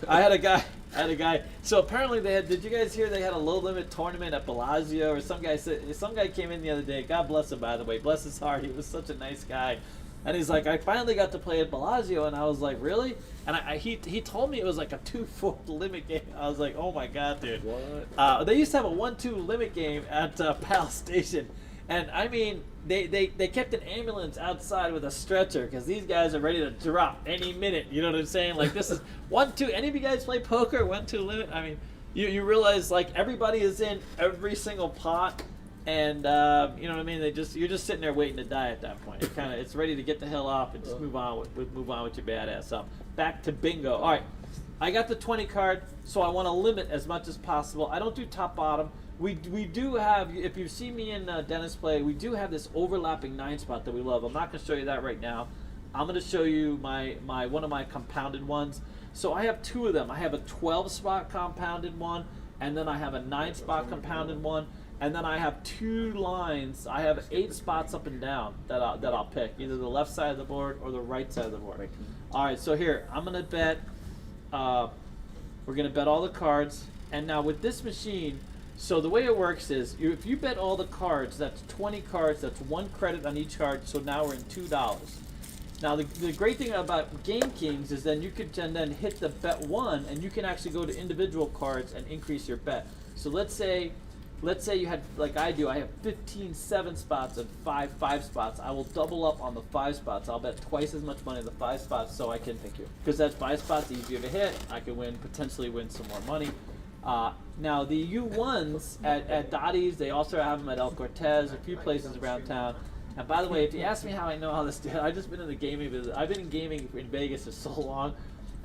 I had a guy. So apparently they had. Did you guys hear they had a low limit tournament at Bellagio? Or some guy came in the other day. God bless him, by the way. Bless his heart. He was such a nice guy. And he's like, I finally got to play at Bellagio, and I was like, really? And he told me it was like a 2-4 limit game. I was like, oh my god, dude. What? They used to have a 1-2 limit game at Pal Station, and I mean, they kept an ambulance outside with a stretcher because these guys are ready to drop any minute. You know what I'm saying? Like, this is 1-2. Any of you guys play poker? 1-2 limit. I mean, you realize like everybody is in every single pot. And you know what I mean? You're just sitting there waiting to die at that point. It's ready to get the hell off and just move on with your badass self. Back to bingo. All right, I got the 20 card, so I want to limit as much as possible. I don't do top bottom. We do have, if you see me and Dennis play, we do have this overlapping 9-spot that we love. I'm not going to show you that right now. I'm going to show you my one of my compounded ones. So I have 2 of them. I have a 12-spot compounded one, and then I have a 9-spot compounded one. And then I have 2 lines. I have 8 spots up and down that I'll pick, either the left side of the board or the right side of the board. All right, so here I'm gonna bet. We're gonna bet all the cards. And now with this machine, so the way it works is, if you bet all the cards, that's 20 cards. That's 1 credit on each card. So now we're in $2. Now the great thing about Game Kings is then you could then hit the bet 1, and you can actually go to individual cards and increase your bet. So let's say you had, like I do, I have 15 7 spots and 5 5 spots. I will double up on the 5 spots. I'll bet twice as much money on the 5 spots, so I can, because that 5 spots easier to hit. I can potentially win some more money. Now the U1s at Dottie's, they also have them at El Cortez, a few places around town. And by the way, if you ask me how I know how this, I've just been in the gaming business. I've been in gaming in Vegas for so long.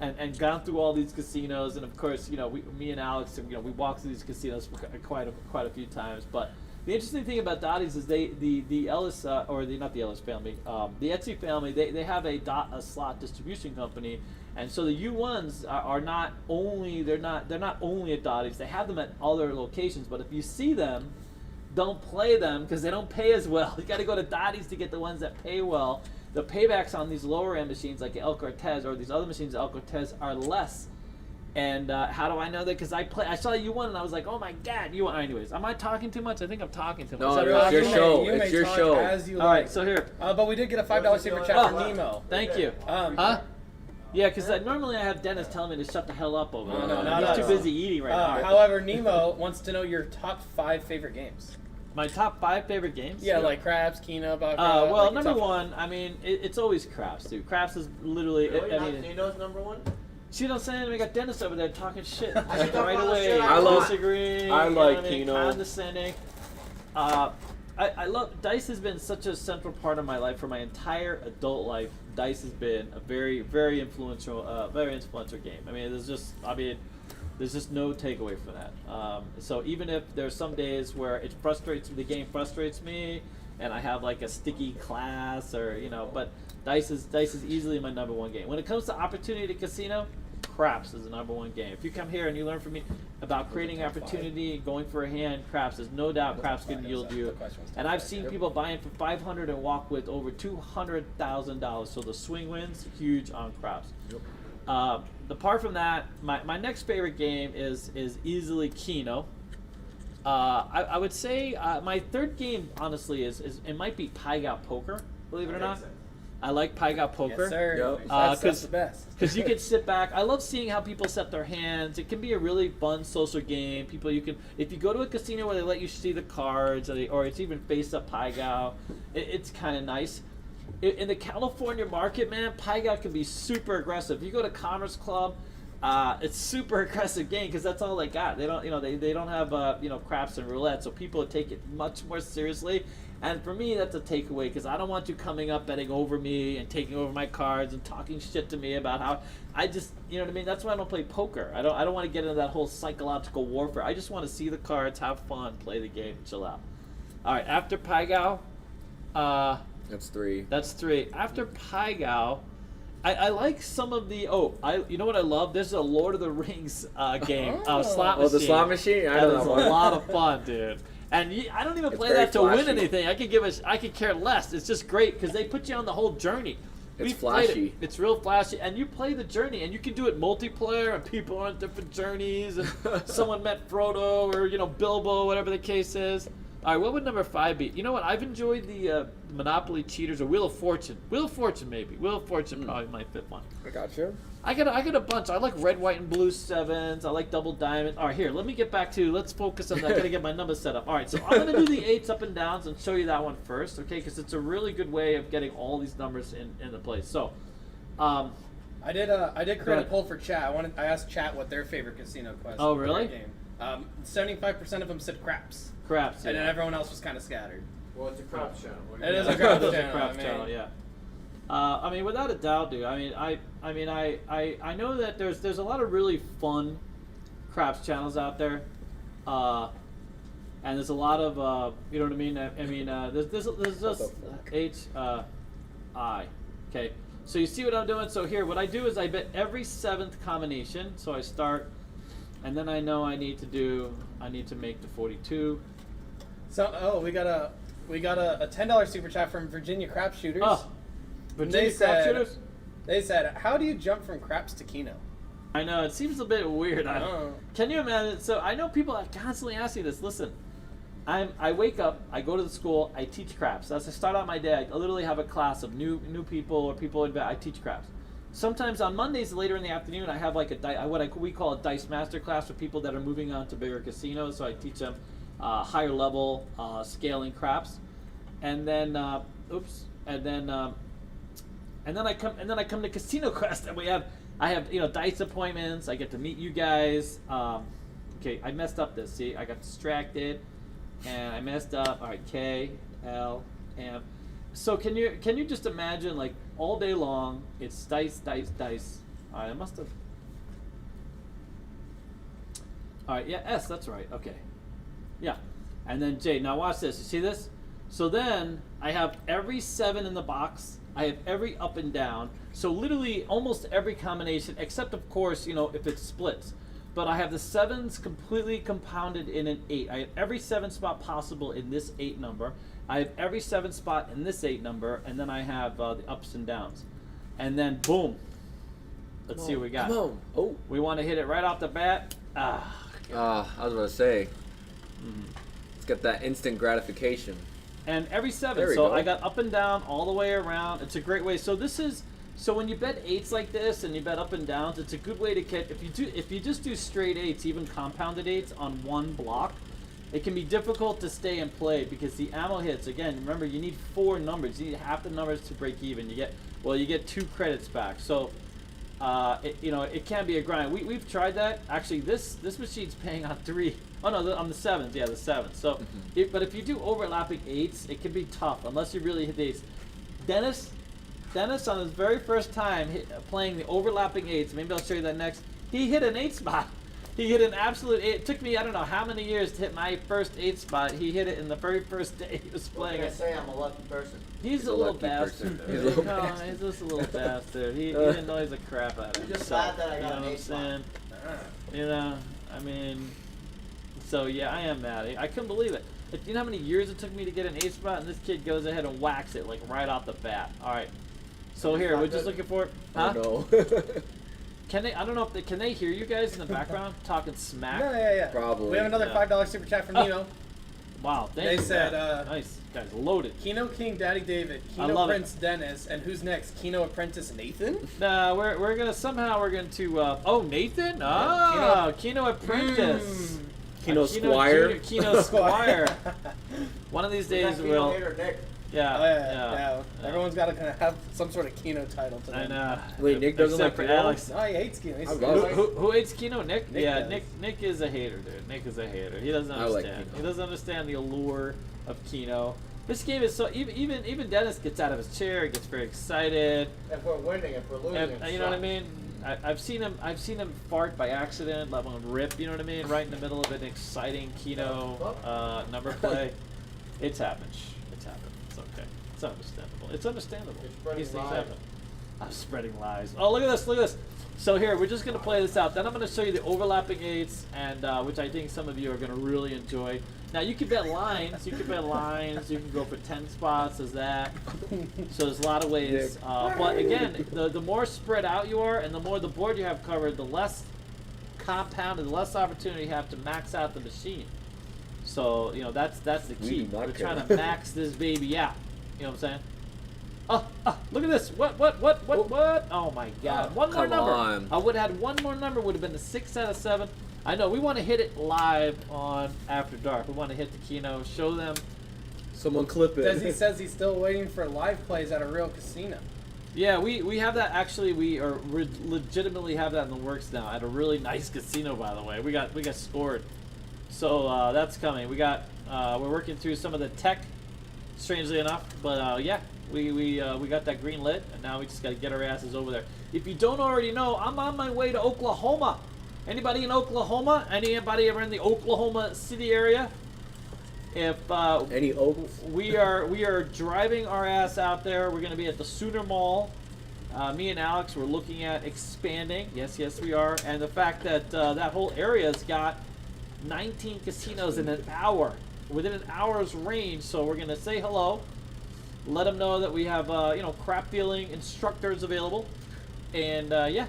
And gone through all these casinos, and of course, you know, me and Alex, you know, we walked through these casinos for quite a few times. But the interesting thing about Dottie's is the Ellis not the Ellis family, the Etsy family, they have a slot distribution company, and so the U1s are not only they're not only at Dottie's. They have them at other locations. But if you see them, don't play them because they don't pay as well. You got to go to Dottie's to get the ones that pay well. The paybacks on these lower end machines like El Cortez or these other machines at El Cortez are less. And how do I know that? Because I saw U1 and I was like, oh my god, U1. Anyways, am I talking too much? I think I'm talking too much. No, So it's your you may- show. you may It's your talk show. as you All like. right, so here. But we did get a $5 super chat from Nemo. Thank you. Huh? Yeah, because normally I have Dennis telling me to shut the hell up over there. No, not He's too us. busy eating right now. However, Nemo wants to know your top 5 favorite games. My top 5 favorite games? Yeah, like Craps, Kino, Baccarat. Well, like number top 1, I mean, it's always Craps, dude. Craps is literally, Kino's number 1? see what I'm saying? We got Dennis over there talking shit I should talk right about away. shit I love- disagreeing. I you know like what mean? Kino. Condescending. I love Dice. Has been such a central part of my life for my entire adult life. Dice has been a very, very influential game. I mean, There's just no takeaway for that. So even if there's some days where the game frustrates me, and I have like a sticky class or but dice is easily my number one game. When it comes to opportunity casino, craps is the number one game. If you come here and you learn from me about creating opportunity, going for a hand, craps, there's no doubt craps can yield you. And I've seen people buying for $500 and walk with over $200,000. So the swing wins huge on craps. Apart from that, my next favorite game is easily Kino. I would say my third game, honestly, is it might be High-payout poker. Believe it or not, I like High-payout poker. Yes, sir. Yep. That's the best. Because you can sit back. I love seeing how people set their hands. It can be a really fun social game. If you go to a casino where they let you see the cards, or it's even face-up High-payout, it's kind of nice. In the California market, man, High-payout can be super aggressive. If you go to Commerce Club, it's super aggressive game because that's all they got. They don't, they don't have, craps and roulette, so people take it much more seriously. And for me, that's a takeaway because I don't want you coming up betting over me and taking over my cards and talking shit to me about how I just, That's why I don't play poker. I don't want to get into that whole psychological warfare. I just want to see the cards, have fun, play the game, chill out. All right, after High-payout, That's 3. That's 3. After High-payout, I like some of the. You know what I love? There's a Lord of the Rings game, slot machine. Oh, the slot machine? I That don't is know. a lot of fun, dude. And I don't even play very that to win flashy. anything. I could care less. It's just great because they put you on the whole journey. It's We've played flashy. it. It's real flashy, and you play the journey, and you can do it multiplayer, and people are on different journeys, and someone met Frodo or Bilbo, whatever the case is. All right, what would number 5 be? You know what? I've enjoyed the Monopoly Cheaters or Wheel of Fortune. Wheel of Fortune, maybe. Wheel of Fortune probably my 5th one. I got you. I got a bunch. I like red, white, and blue 7s. I like double diamond. All right, here. Let me get back to. Let's focus on that. I gotta get my numbers set up. All right, so I'm gonna do the 8s up and downs and show you that one first, okay? Because it's a really good way of getting all these numbers in the place. So, I did create a poll for chat. I asked chat what their favorite casino quest. Oh, really? Game. 75% of them said craps. craps. And Yeah. then everyone else was kind of scattered. Well, it's a crop channel. What do It you is got? a craps It is a channel. craps channel, yeah. I mean, without a doubt, dude. I know that there's a lot of really fun craps channels out there, and there's a lot of you know what I mean. There's just I. Okay, so you see what I'm doing. So here, what I do is I bet every 7th combination. So I start, and then I know I need to make the 42. So we got a $10 super chat from Virginia Crap Shooters. Oh, Virginia They crap said- shooters. They said, "How do you jump from craps to Kino?" I know, it seems a bit weird. Oh. Can you imagine? So I know people are constantly asking this. Listen, I wake up, I go to the school, I teach craps. As I start out my day, I literally have a class of new people or people I teach craps. Sometimes on Mondays later in the afternoon, I have like we call a dice master class for people that are moving on to bigger casinos. So I teach them higher level scaling craps, and then and then I come to Casino Quest, and I have dice appointments. I get to meet you guys. Okay, I messed up this. See, I got distracted, and I messed up. All right, K, L, M. So can you just imagine, like, all day long it's dice. All right, I must have. All right, yeah, S. That's right. Okay, yeah, and then J. Now watch this. You see this? So then I have every 7 in the box. I have every up and down. So literally almost every combination, except of course, if it splits. But I have the 7s completely compounded in an 8. I have every 7 spot possible in this 8 number. I have every 7 spot in this 8 number, and then I have the ups and downs. And then boom. Let's see what we got. Come on. Oh. We want to hit it right off the bat. I was about to say. Let's get that instant gratification. And every 7. There we So go. I got up and down all the way around. It's a great way. So when you bet 8s like this and you bet up and downs, it's a good way to get. If you just do straight 8s, even compounded 8s on one block, it can be difficult to stay and play because the ammo hits. Again, remember you need 4 numbers. You need half the numbers to break even. You get 2 credits back. So it can be a grind. We've tried that. Actually, this machine's paying on 3. Oh no, on the 7s. Yeah, the 7s. So, but if you do overlapping 8s, it can be tough unless you really hit the 8s. Dennis on his very first time playing the overlapping 8s. Maybe I'll show you that next. He hit an 8 spot. He hit an absolute 8. It took me, I don't know how many years to hit my first 8 spot. He hit it in the very first day he was What playing can I it. say? I'm a lucky person. He's a little bastard. He's a little No, bastard. he's just a little bastard. He annoys the crap out of I'm just himself. glad that I You got know an what I'm 8 spot. saying? You know, I mean, so yeah, I am mad. I couldn't believe it. You know how many years it took me to get an 8 spot, and this kid goes ahead and whacks it like right off the bat. All right. So here, we're just looking for. Huh? Oh, no. Can they? I don't know if they can. They hear you guys in the background talking smack. Yeah. Probably. We have another Yeah. $5 super chat from Oh. Nemo. Wow. Thank They you. said, man. Nice guys, loaded. Kino King Daddy David, I Kino love it. Prince Dennis, and who's next? Kino Apprentice Nathan? We're gonna somehow we're going to. Oh, Nathan. Ah, Kino Apprentice. Kino Kino Squire. Junior, Kino Squire. One of these We days got we'll. Kino Hater Nick. Yeah. Oh, yeah. Everyone's got to kind of have some sort of Kino title to I them. know. Wait, Nick doesn't Except like for Kino? Alex. No, he hates Kino. He's I scared. love it. Who hates Kino? Nick? Nick Yeah, does. Nick is a hater, dude. Nick is a hater. He doesn't I like understand. Kino. He doesn't understand the allure of Kino. This game is so even Dennis gets out of his chair, he gets very excited. If we're winning, if we're losing, And, it you know what I sucks. mean? I've seen him fart by accident, let one rip. You know what I mean? Right in the middle of an exciting Kino number play. It's happened. It's happened. It's okay. It's understandable. It's understandable. You're spreading These things lies. happen. I'm spreading lies. Oh, look at this! Look at this. So here, we're just gonna play this out. Then I'm gonna show you the overlapping 8s, and which I think some of you are gonna really enjoy. Now you can bet lines. You can bet lines. You can go for 10 spots as that. So there's a lot of ways. But again, the more spread out you are, and the more the board you have covered, the less compounded, the less opportunity you have to max out the machine. So you know that's the We key. do not We're care. trying to max this baby out. You know what I'm saying? Look at this. What? Oh my God. One more come number. on. I would have had one more number, would have been the 6 out of 7. I know, we want to hit it live on After Dark. We want to hit the Kino, show them. Someone clip it. Desi says he's still waiting for live plays at a real casino. Yeah, we have that. Actually, we legitimately have that in the works now at a really nice casino, by the way. We got scored. So that's coming. We're working through some of the tech, strangely enough. But yeah, we got that green lit, and now we just got to get our asses over there. If you don't already know, I'm on my way to Oklahoma. Anybody in Oklahoma? Anybody ever in the Oklahoma City area? If Any oaks? we are driving our ass out there, we're going to be at the Sooner Mall. Me and Alex, we're looking at expanding. Yes, we are. And the fact that that whole area's got 19 casinos in an hour, within an hour's range. So we're going to say hello, let them know that we have crap dealing instructors available, and yeah.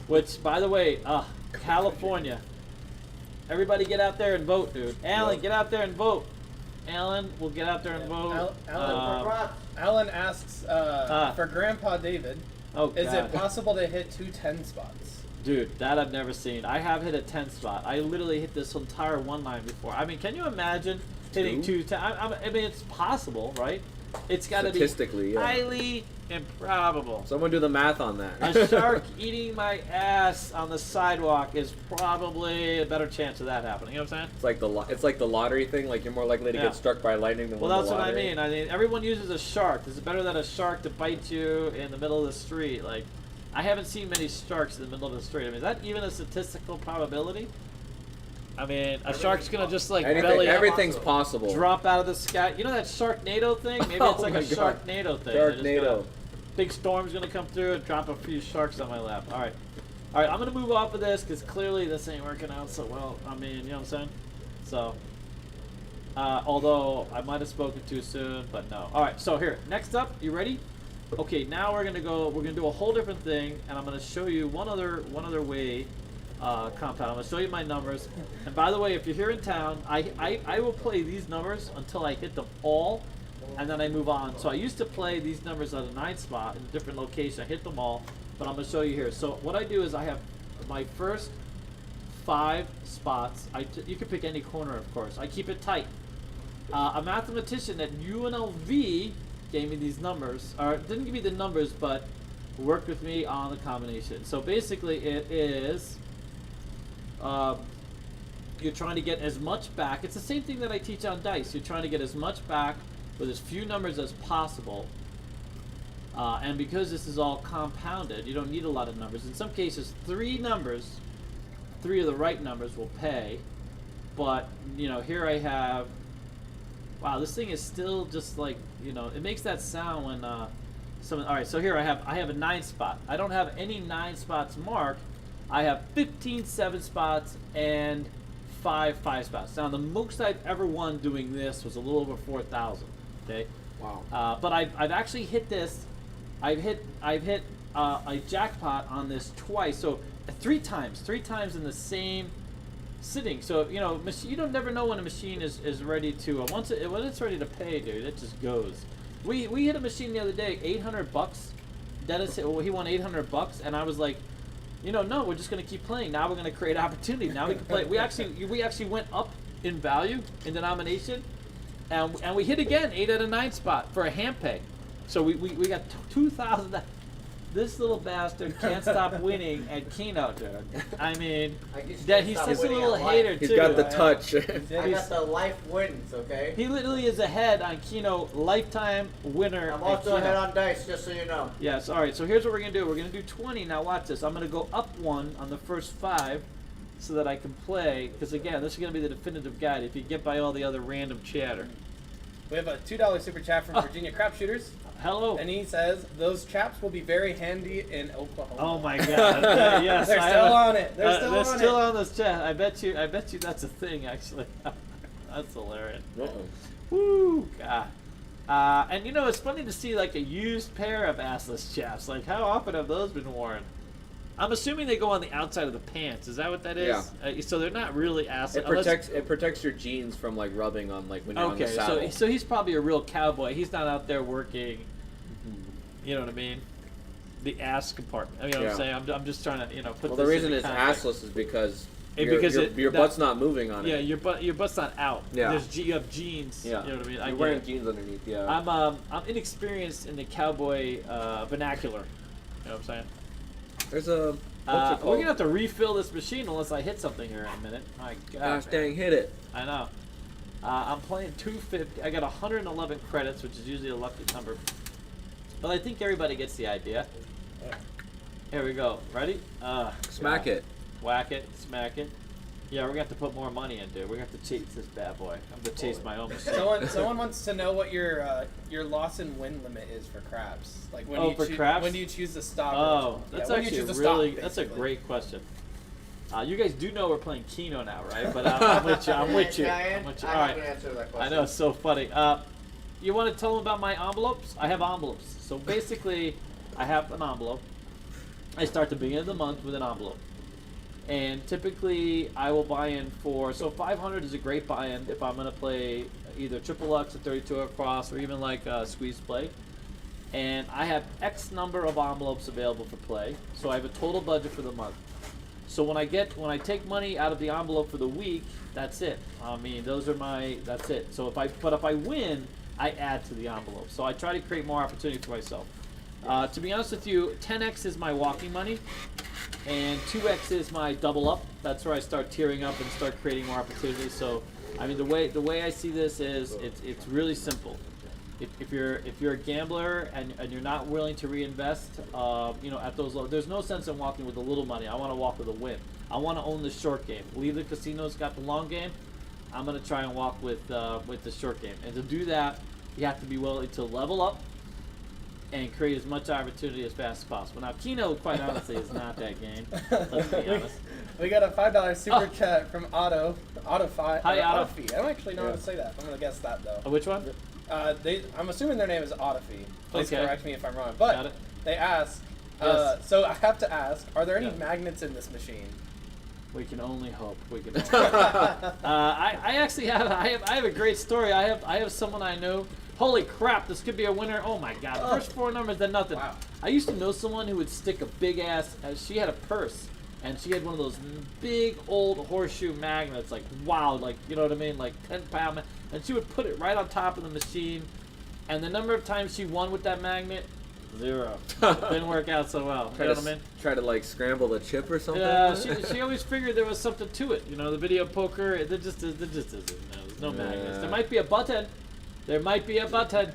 Which, by the way, California. Everybody get out there and vote, dude. Alan, get out there and vote. Alan will get out there and vote. Alan asks for Grandpa David, Oh, is God. it possible to hit 2 10 spots? Dude, that I've never seen. I have hit a 10 spot. I literally hit this entire one line before. I mean, can you imagine hitting 2 10? I mean, it's possible, right? It's got to be Statistically, yeah. highly improbable. Someone do the math on that. A shark eating my ass on the sidewalk is probably a better chance of that happening. You know what I'm saying? It's like the lottery thing. Like you're more likely to Yeah. get struck by lightning than Well, win that's the what I lottery. mean. I mean, everyone uses a shark. Is it better than a shark to bite you in the middle of the street? Like, I haven't seen many sharks in the middle of the street. I mean, is that even a statistical probability? I mean, a shark's gonna just like belly up, Everything's possible. drop out of the sky. You know that Sharknado thing? Maybe Oh it's like my a God. Sharknado thing. They're just Sharknado. gonna- Big storm's gonna come through and drop a few sharks on my lap. All right, I'm gonna move off of this because clearly this ain't working out so well. I mean, you know what I'm saying? So, although I might have spoken too soon, but no. All right, so here, next up, you ready? Okay, now we're gonna do a whole different thing, and I'm gonna show you one other way. Compound. I'm gonna show you my numbers. And by the way, if you're here in town, I will play these numbers until I hit them all, and then I move on. So I used to play these numbers at a 9 spot in a different location. I hit them all, but I'm gonna show you here. So what I do is I have my first 5 spots. You can pick any corner, of course. I keep it tight. A mathematician at UNLV gave me these numbers, or didn't give me the numbers, but worked with me on the combination. So basically, it is. You're trying to get as much back. It's the same thing that I teach on dice. You're trying to get as much back with as few numbers as possible. And because this is all compounded, you don't need a lot of numbers. In some cases, 3 numbers 3 of the right numbers will pay. But, you know, here I have, wow, this thing is still just like, you know, it makes that sound when, all right, so here I have a 9 spot. I don't have any 9 spots marked. I have 15 7 spots and 5 5 spots. Now, the most I've ever won doing this was a little over 4,000, okay? Wow. But I've actually hit this, I've hit a jackpot on this twice, so 3 times in the same sitting. So, you know, you don't never know when a machine is ready to, when it's ready to pay, dude, it just goes. We hit a machine the other day, $800. Dennis, he won $800, and I was like, you know, no, we're just gonna keep playing. Now we're gonna create opportunity. Now we can play. We actually went up in value, in denomination, and we hit again, 8 out of 9 spot for a hand pay. So we got 2,000. This little bastard can't stop winning at Kino, dude. I mean, that he's such a little hater He's too. got the touch. I got the life wins, okay? He literally is ahead on Kino, lifetime winner. I'm at also Kino. ahead on dice, just so you know. Yes, all right, so here's what we're going to do. We're going to do 20. Now watch this. I'm going to go up 1 on the first 5 so that I can play. Because, again, this is going to be the definitive guide if you get by all the other random chatter. We have a $2 super chat from Virginia Crap Shooters. Hello. And he says, those chaps will be very handy in Oklahoma. Oh, my God. Yes, They're still on it. They're they're still still on it. on this chat. I bet you that's a thing, actually. That's hilarious. Uh-oh. Woo, God. And, you know, it's funny to see, like, a used pair of assless chaps. Like, how often have those been worn? I'm assuming they go on the outside of the pants. Is that what that is? Yeah. So they're not really assless. It protects your jeans from like rubbing on like when you're on the Okay, saddle. so he's probably a real cowboy. He's not out there working, you know what I mean? The ass compartment. You know what I'm saying? I'm just trying to, you know, put Well, this the reason into it's context. assless is because Because your butt's not moving on Yeah, it. your butt's not out. Yeah. You have jeans. Yeah. You know what I mean? You're wearing jeans underneath. Yeah. I'm inexperienced in the cowboy vernacular. You know what I'm saying? There's a. We're gonna have to refill this machine unless I hit something here in a minute. My God. Gosh man. dang, hit it. I know. I'm playing 250. I got 111 credits, which is usually a lucky number. But I think everybody gets the idea. Here we go. Ready? Smack it. Whack it. Smack it. Yeah, we're gonna have to put more money in, dude. We're gonna have to chase this bad boy. I'm gonna chase my own mistake. Someone wants to know what your loss and win limit is for crabs. Like when crabs? when do you choose to stop? Oh, that's when do you actually choose to stop, that's a basically. great question. You guys do know we're playing Kino now, right? But I'm with you. I'm with you. I'm with you. All I right. can answer that I question. know, it's so funny. You want to tell them about my envelopes? I have envelopes. So basically, I have an envelope. I start the beginning of the month with an envelope. And typically, I will buy in so 500 is a great buy-in if I'm going to play either Triple Lux, a 32 across, or even like Squeeze Play. And I have X number of envelopes available for play. So I have a total budget for the month. So when I take money out of the envelope for the week, that's it. I mean, that's it. So if I win, I add to the envelope. So I try to create more opportunity for myself. To be honest with you, 10x is my walking money, and 2x is my double up. That's where I start tearing up and start creating more opportunities. So, I mean, the way I see this is it's really simple. If you're a gambler and you're not willing to reinvest, you know, at those low, there's no sense in walking with a little money. I want to walk with a win. I want to own the short game. Leave the casinos, got the long game. I'm gonna try and walk with the short game. And to do that, you have to be willing to level up and create as much opportunity as fast as possible. Now, Kino, quite honestly, is not that game. Let's be honest. We got a $5 super chat from Otto. Hi, Hi, Otto. Autofee. I don't actually know how to say that. I'm gonna guess that though. Which one? I'm assuming their name is Autofee. Please Okay. correct me if I'm wrong. Got But it. they ask. Yes. So I have to ask: are there any Yeah. magnets in this machine? We can only hope. We can. Only hope. I actually have a great story. I have someone I know. Holy crap! This could be a winner. Oh my God! The first 4 numbers, then nothing. Wow. I used to know someone who would stick a big ass. She had a purse, and she had one of those big old horseshoe magnets, like wow, like you know what I mean, like 10-pound. And she would put it right on top of the machine, and the number of times she won with that magnet, 0. Didn't work out so well. You know what I mean? Try to like scramble the chip or something. Yeah, she always figured there was something to it. You know, the video poker, there just isn't. There's no magnets. There might be a button. There might be a button.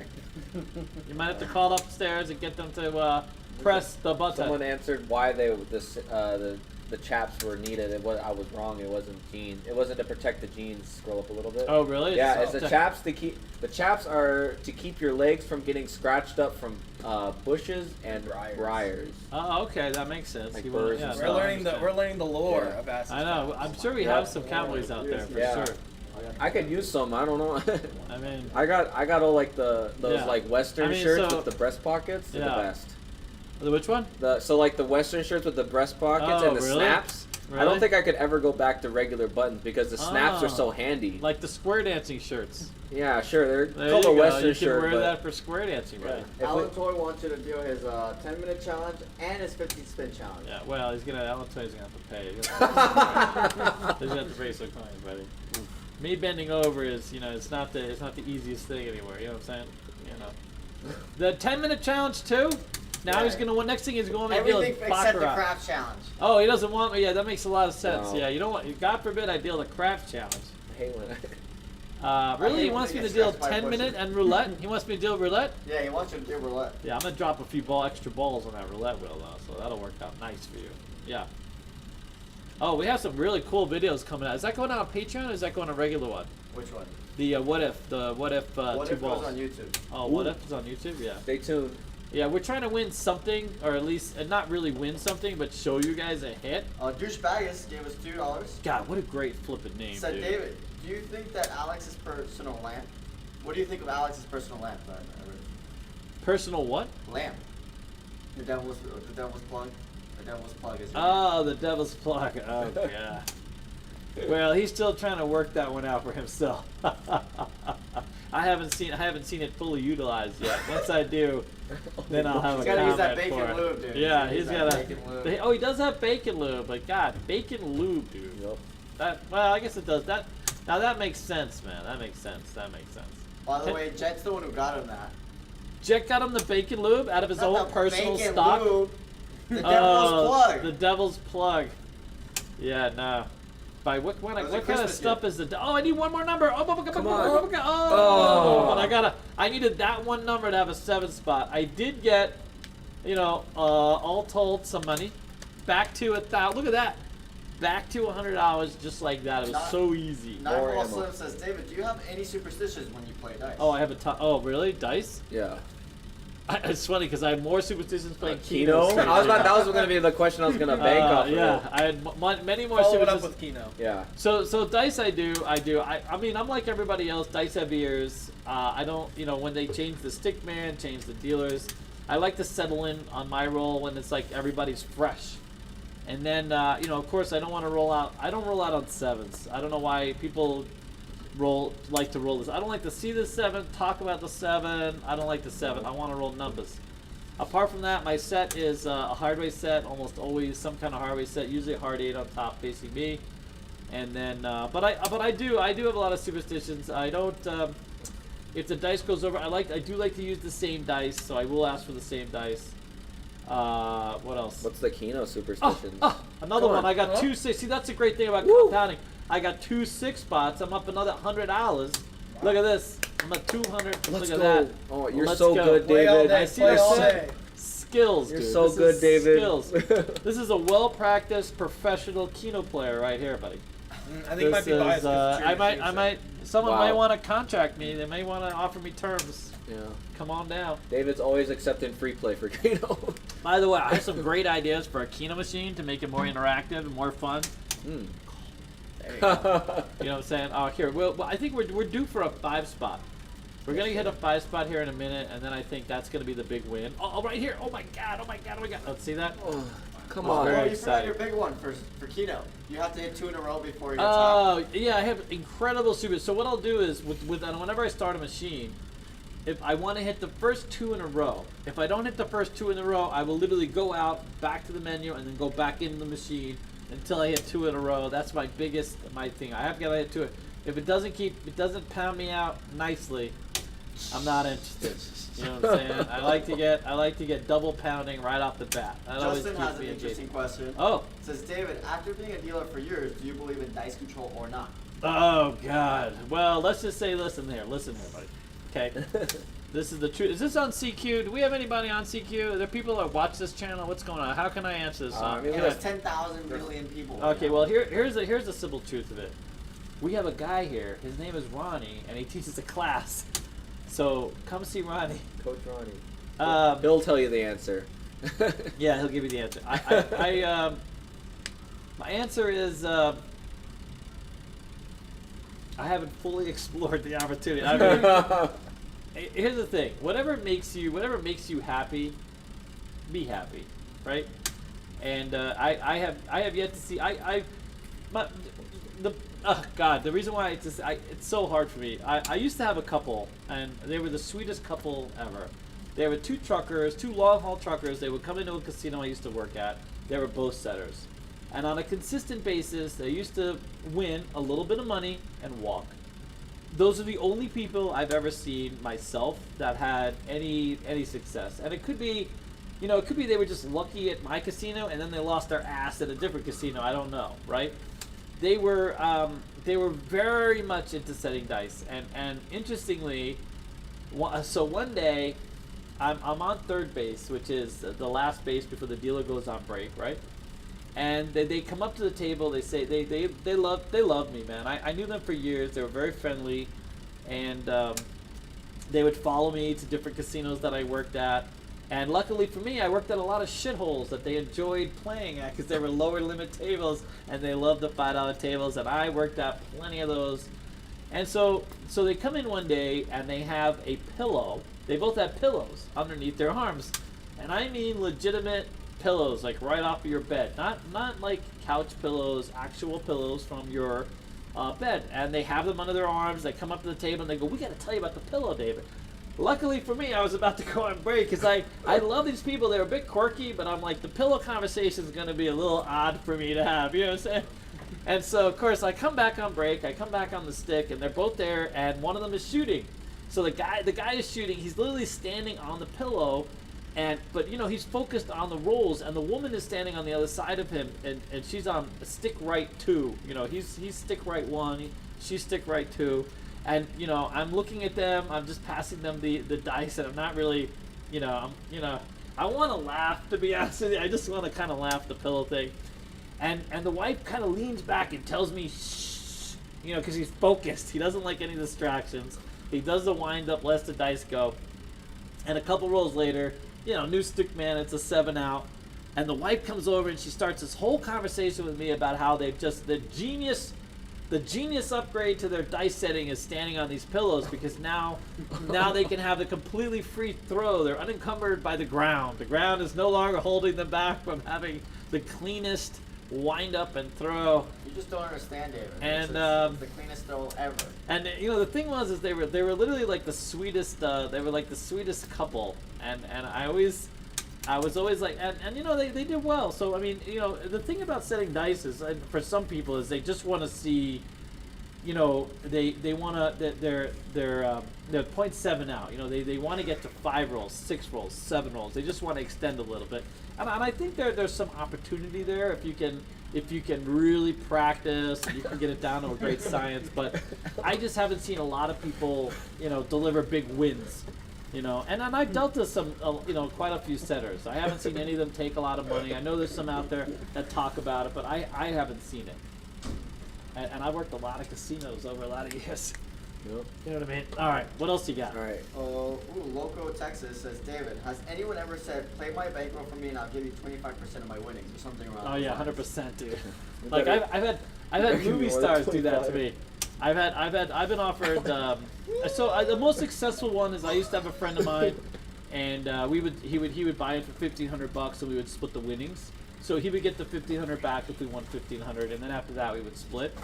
You might have to call upstairs and get them to press the button. Someone answered why the the chaps were needed. I was wrong. It wasn't gene. It wasn't to protect the genes. Scroll up a little bit. Oh, really? Yeah, it's the chaps to keep. The chaps are to keep your legs from getting scratched up from bushes and briars. Oh, okay, that makes sense. Like You birds wanna- and yeah, We're stuff. learning the lore Yeah. of acid. I know. I'm sure we have some cowboys out there for Yeah. sure. I could use some. I don't know. I mean, I got all like those Yeah. like Western I mean, shirts so- with the breast pockets. They're Yeah. the best. which one? So like the Western shirts with the breast pockets Oh, and the really? snaps. I Really? don't think I could ever go back to regular buttons because the snaps Oh. are so handy. Like the square dancing shirts. Yeah, sure. They're There called you a go. Western You can shirt. wear but that for square dancing, right? If Alan we- Toy wants you to do his 10-minute challenge and his 50 spin challenge. Yeah. Well, Alan Toy's gonna have to pay. He's gonna have to pay some coins, buddy. Me bending over is, it's not the easiest thing anymore. You know what I'm saying? The 10-minute challenge too. Now he's gonna. Next thing he's going to deal Everything with except the baccarat. craft challenge. Oh, he doesn't want me. Yeah, that makes a lot of sense. No. Yeah, you don't want. God forbid I deal the craft challenge. I hate when Really, hate he when wants they me get to deal scratched by 10-minute bushes. and roulette. He wants me to deal roulette. Yeah, he wants you to do roulette. Yeah, I'm gonna drop a few extra balls on that roulette wheel though, so that'll work out nice for you. Yeah. Oh, we have some really cool videos coming out. Is that going out on Patreon or is that going on a regular one? Which one? The what if What two if balls. goes on YouTube? Oh, what if is on YouTube? Yeah. Stay tuned. Yeah, we're trying to win something, or at least not really win something, but show you guys a hit. Douchebagus gave us $2. God, what a great flipping name, Said, dude. David, do you think that Alex's personal lamp? What do you think of Alex's personal lamp? Personal what? Lamp. The devil's plug. The devil's plug is. Oh, the devil's plug. Oh yeah. Well, he's still trying to work that one out for himself. I haven't seen it fully utilized yet. Once I do, then I'll have He's a gotta use comment that bacon for it. lube, dude. Yeah, He's he's gotta got use a. that bacon lube. Oh, he does have bacon lube, but God, bacon lube, dude. Yep. Well, I guess it does. Now that makes sense, man. That makes sense. By the way, Jet's the one who got him that. Jet got him the bacon lube out of his Not own the personal bacon stock. lube, the devil's plug. The devil's plug. Yeah, no. By what was a kind of Christmas stuff is the? Oh, I need one more number. Oh, Come oh, on. oh, Oh. but I needed that one number to have a 7 spot. I did get, all told, some money. Back to $1,000. Look at that. Back to $100 just like that. It was so easy. More Nightfall ammo. Slim says, David, do you have any superstitions when you play dice? Oh, I have a ton. Oh, really? Dice? Yeah. It's funny because I have more superstitions playing Kino. Kino. That was going to be the question I was going to bank off of. Yeah, it. I had many more Follow it up superstitions. with Kino. Yeah. So dice I do. I mean, I'm like everybody else. Dice have ears. I don't, when they change the stick man, change the dealers, I like to settle in on my roll when it's like everybody's fresh. And then, of course, I don't want to roll out. I don't roll out on 7s. I don't know why people like to roll this. I don't like to see the 7, talk about the 7. I don't like the 7. I want to roll numbers. Apart from that, my set is a hardware set, almost always some kind of hardware set, usually a hard 8 on top facing me. And then, but I do have a lot of superstitions. I don't. If the dice goes over, I do like to use the same dice, so I will ask for the same dice. What else? What's the Kino superstitions? Another Come one. on. I got 2 6. See, that's the great thing about compounding. I got 2 6 spots. I'm up another $100. Look at this. I'm at 200. Let's Look go. at that. Oh, you're Let's so go. good, Play all David. day. I see Play the all set. day. Skills, You're dude. so This good, is David. Skills. This is a well-practiced professional Kino player right here, buddy. I think it might be This biased. is, 'cause it's I your might. Someone Wow. might want to contract me. They may want to offer me terms. Yeah. Come on down. David's always accepting free play for Kino. By the way, I have some great ideas for a Kino machine to make it more interactive and more fun. Mm. There you go. You know what I'm saying? Oh, here. Well, I think we're due for a 5 spot. We're gonna hit a 5 spot here in a minute, and then I think that's gonna be the big win. Oh, right here! Oh my God! Oh my God! Oh my God! Let's see that. Come Oh, on. very Oh, you forgot excited. your big one for Kino. You have to hit 2 in a row before you get Oh, yeah, I have incredible super. So what I'll do is, whenever I start a machine, if I want to hit the first 2 in a row, if I don't hit the first 2 in a row, I will literally go out, back to the menu, and then go back into the machine until I hit 2 in a row. That's my thing. I have got to hit 2. If it doesn't pound me out nicely, I'm not interested. You know what I'm saying? I like to get double pounding right off the bat. That always Justin keeps has an me engaged. interesting question. Oh. It says, David, after being a dealer for years, do you believe in dice control or not? Oh God. Well, let's just say, listen here, buddy. Okay. This is the truth. Is this on CQ? Do we have anybody on CQ? Are there people that watch this channel? What's going on? How can I answer this? There's 10,000 million people. Okay, well here's the simple truth of it. We have a guy here. His name is Ronnie, and he teaches a class. So come see Ronnie. Coach Ronnie. He'll tell you the answer. Yeah, he'll give you the answer. My answer is I haven't fully explored the opportunity. I mean, here's the thing. Whatever makes you happy, be happy, right? And I have yet to see. The reason why it's so hard for me. I used to have a couple, and they were the sweetest couple ever. They were two long haul truckers. They would come into a casino I used to work at. They were both setters, and on a consistent basis, they used to win a little bit of money and walk. Those are the only people I've ever seen myself that had any success. And it could be they were just lucky at my casino and then they lost their ass at a different casino. I don't know, right? They were very much into setting dice. And interestingly, so one day I'm on third base, which is the last base before the dealer goes on break, right? And they come up to the table. They say they love me, man. I knew them for years. They were very friendly, and they would follow me to different casinos that I worked at. And luckily for me, I worked at a lot of shitholes that they enjoyed playing at because they were lower limit tables, and they loved the $5 tables. And I worked at plenty of those. And so they come in one day and they have a pillow. They both have pillows underneath their arms, and I mean legitimate pillows, like right off of your bed, not like couch pillows, actual pillows from your bed. And they have them under their arms. They come up to the table and they go, "We got to tell you about the pillow, David." Luckily for me, I was about to go on break because I love these people. They're a bit quirky, but I'm like, the pillow conversation is going to be a little odd for me to have. You know what I'm saying? And so, of course, I come back on break. I come back on the stick, and they're both there, and one of them is shooting. So the guy is shooting. He's literally standing on the pillow. But he's focused on the rolls, and the woman is standing on the other side of him, and she's on stick right 2. He's stick right 1, she's stick right 2, and I'm looking at them. I'm just passing them the dice, and I'm not really, I want to laugh, to be honest with you. I just want to kind of laugh the pillow thing, and the wife kind of leans back and tells me, shh, because he's focused. He doesn't like any distractions. He does the wind up, lets the dice go, and a couple rolls later. New stick man, it's a 7 out. And the wife comes over and she starts this whole conversation with me about how they've just, the genius upgrade to their dice setting is standing on these pillows, because now they can have the completely free throw. They're unencumbered by the ground. The ground is no longer holding them back from having the cleanest wind up and throw. You just don't understand, David. And it's the cleanest throw ever. And the thing was is they were literally like the sweetest. They were like the sweetest couple. And I was always like, and they did well. So I mean, the thing about setting dice is, for some people, is they just want to see, they want to they're 0.7 out. They want to get to 5 rolls, 6 rolls, 7 rolls. They just want to extend a little bit. And I think there's some opportunity there if you can really practice and you can get it down to a great science. But I just haven't seen a lot of people deliver big wins. And I've dealt with some, quite a few setters. I haven't seen any of them take a lot of money. I know there's some out there that talk about it, but I haven't seen it. And I worked a lot of casinos over a lot of years. Yep. You know what I mean? All right, what else you got? All right. Loco Texas says, David, has anyone ever said, play my bankroll for me and I'll give you 25% of my winnings, or something around? Oh yeah, those lines? 100%, dude. Like I've had movie stars do that to me. I've been offered. The most successful one is I used to have a friend of mine, and he would buy it for $1,500, and we would split the winnings. So he would get the $1,500 back if we won $1,500, and then after that we would split.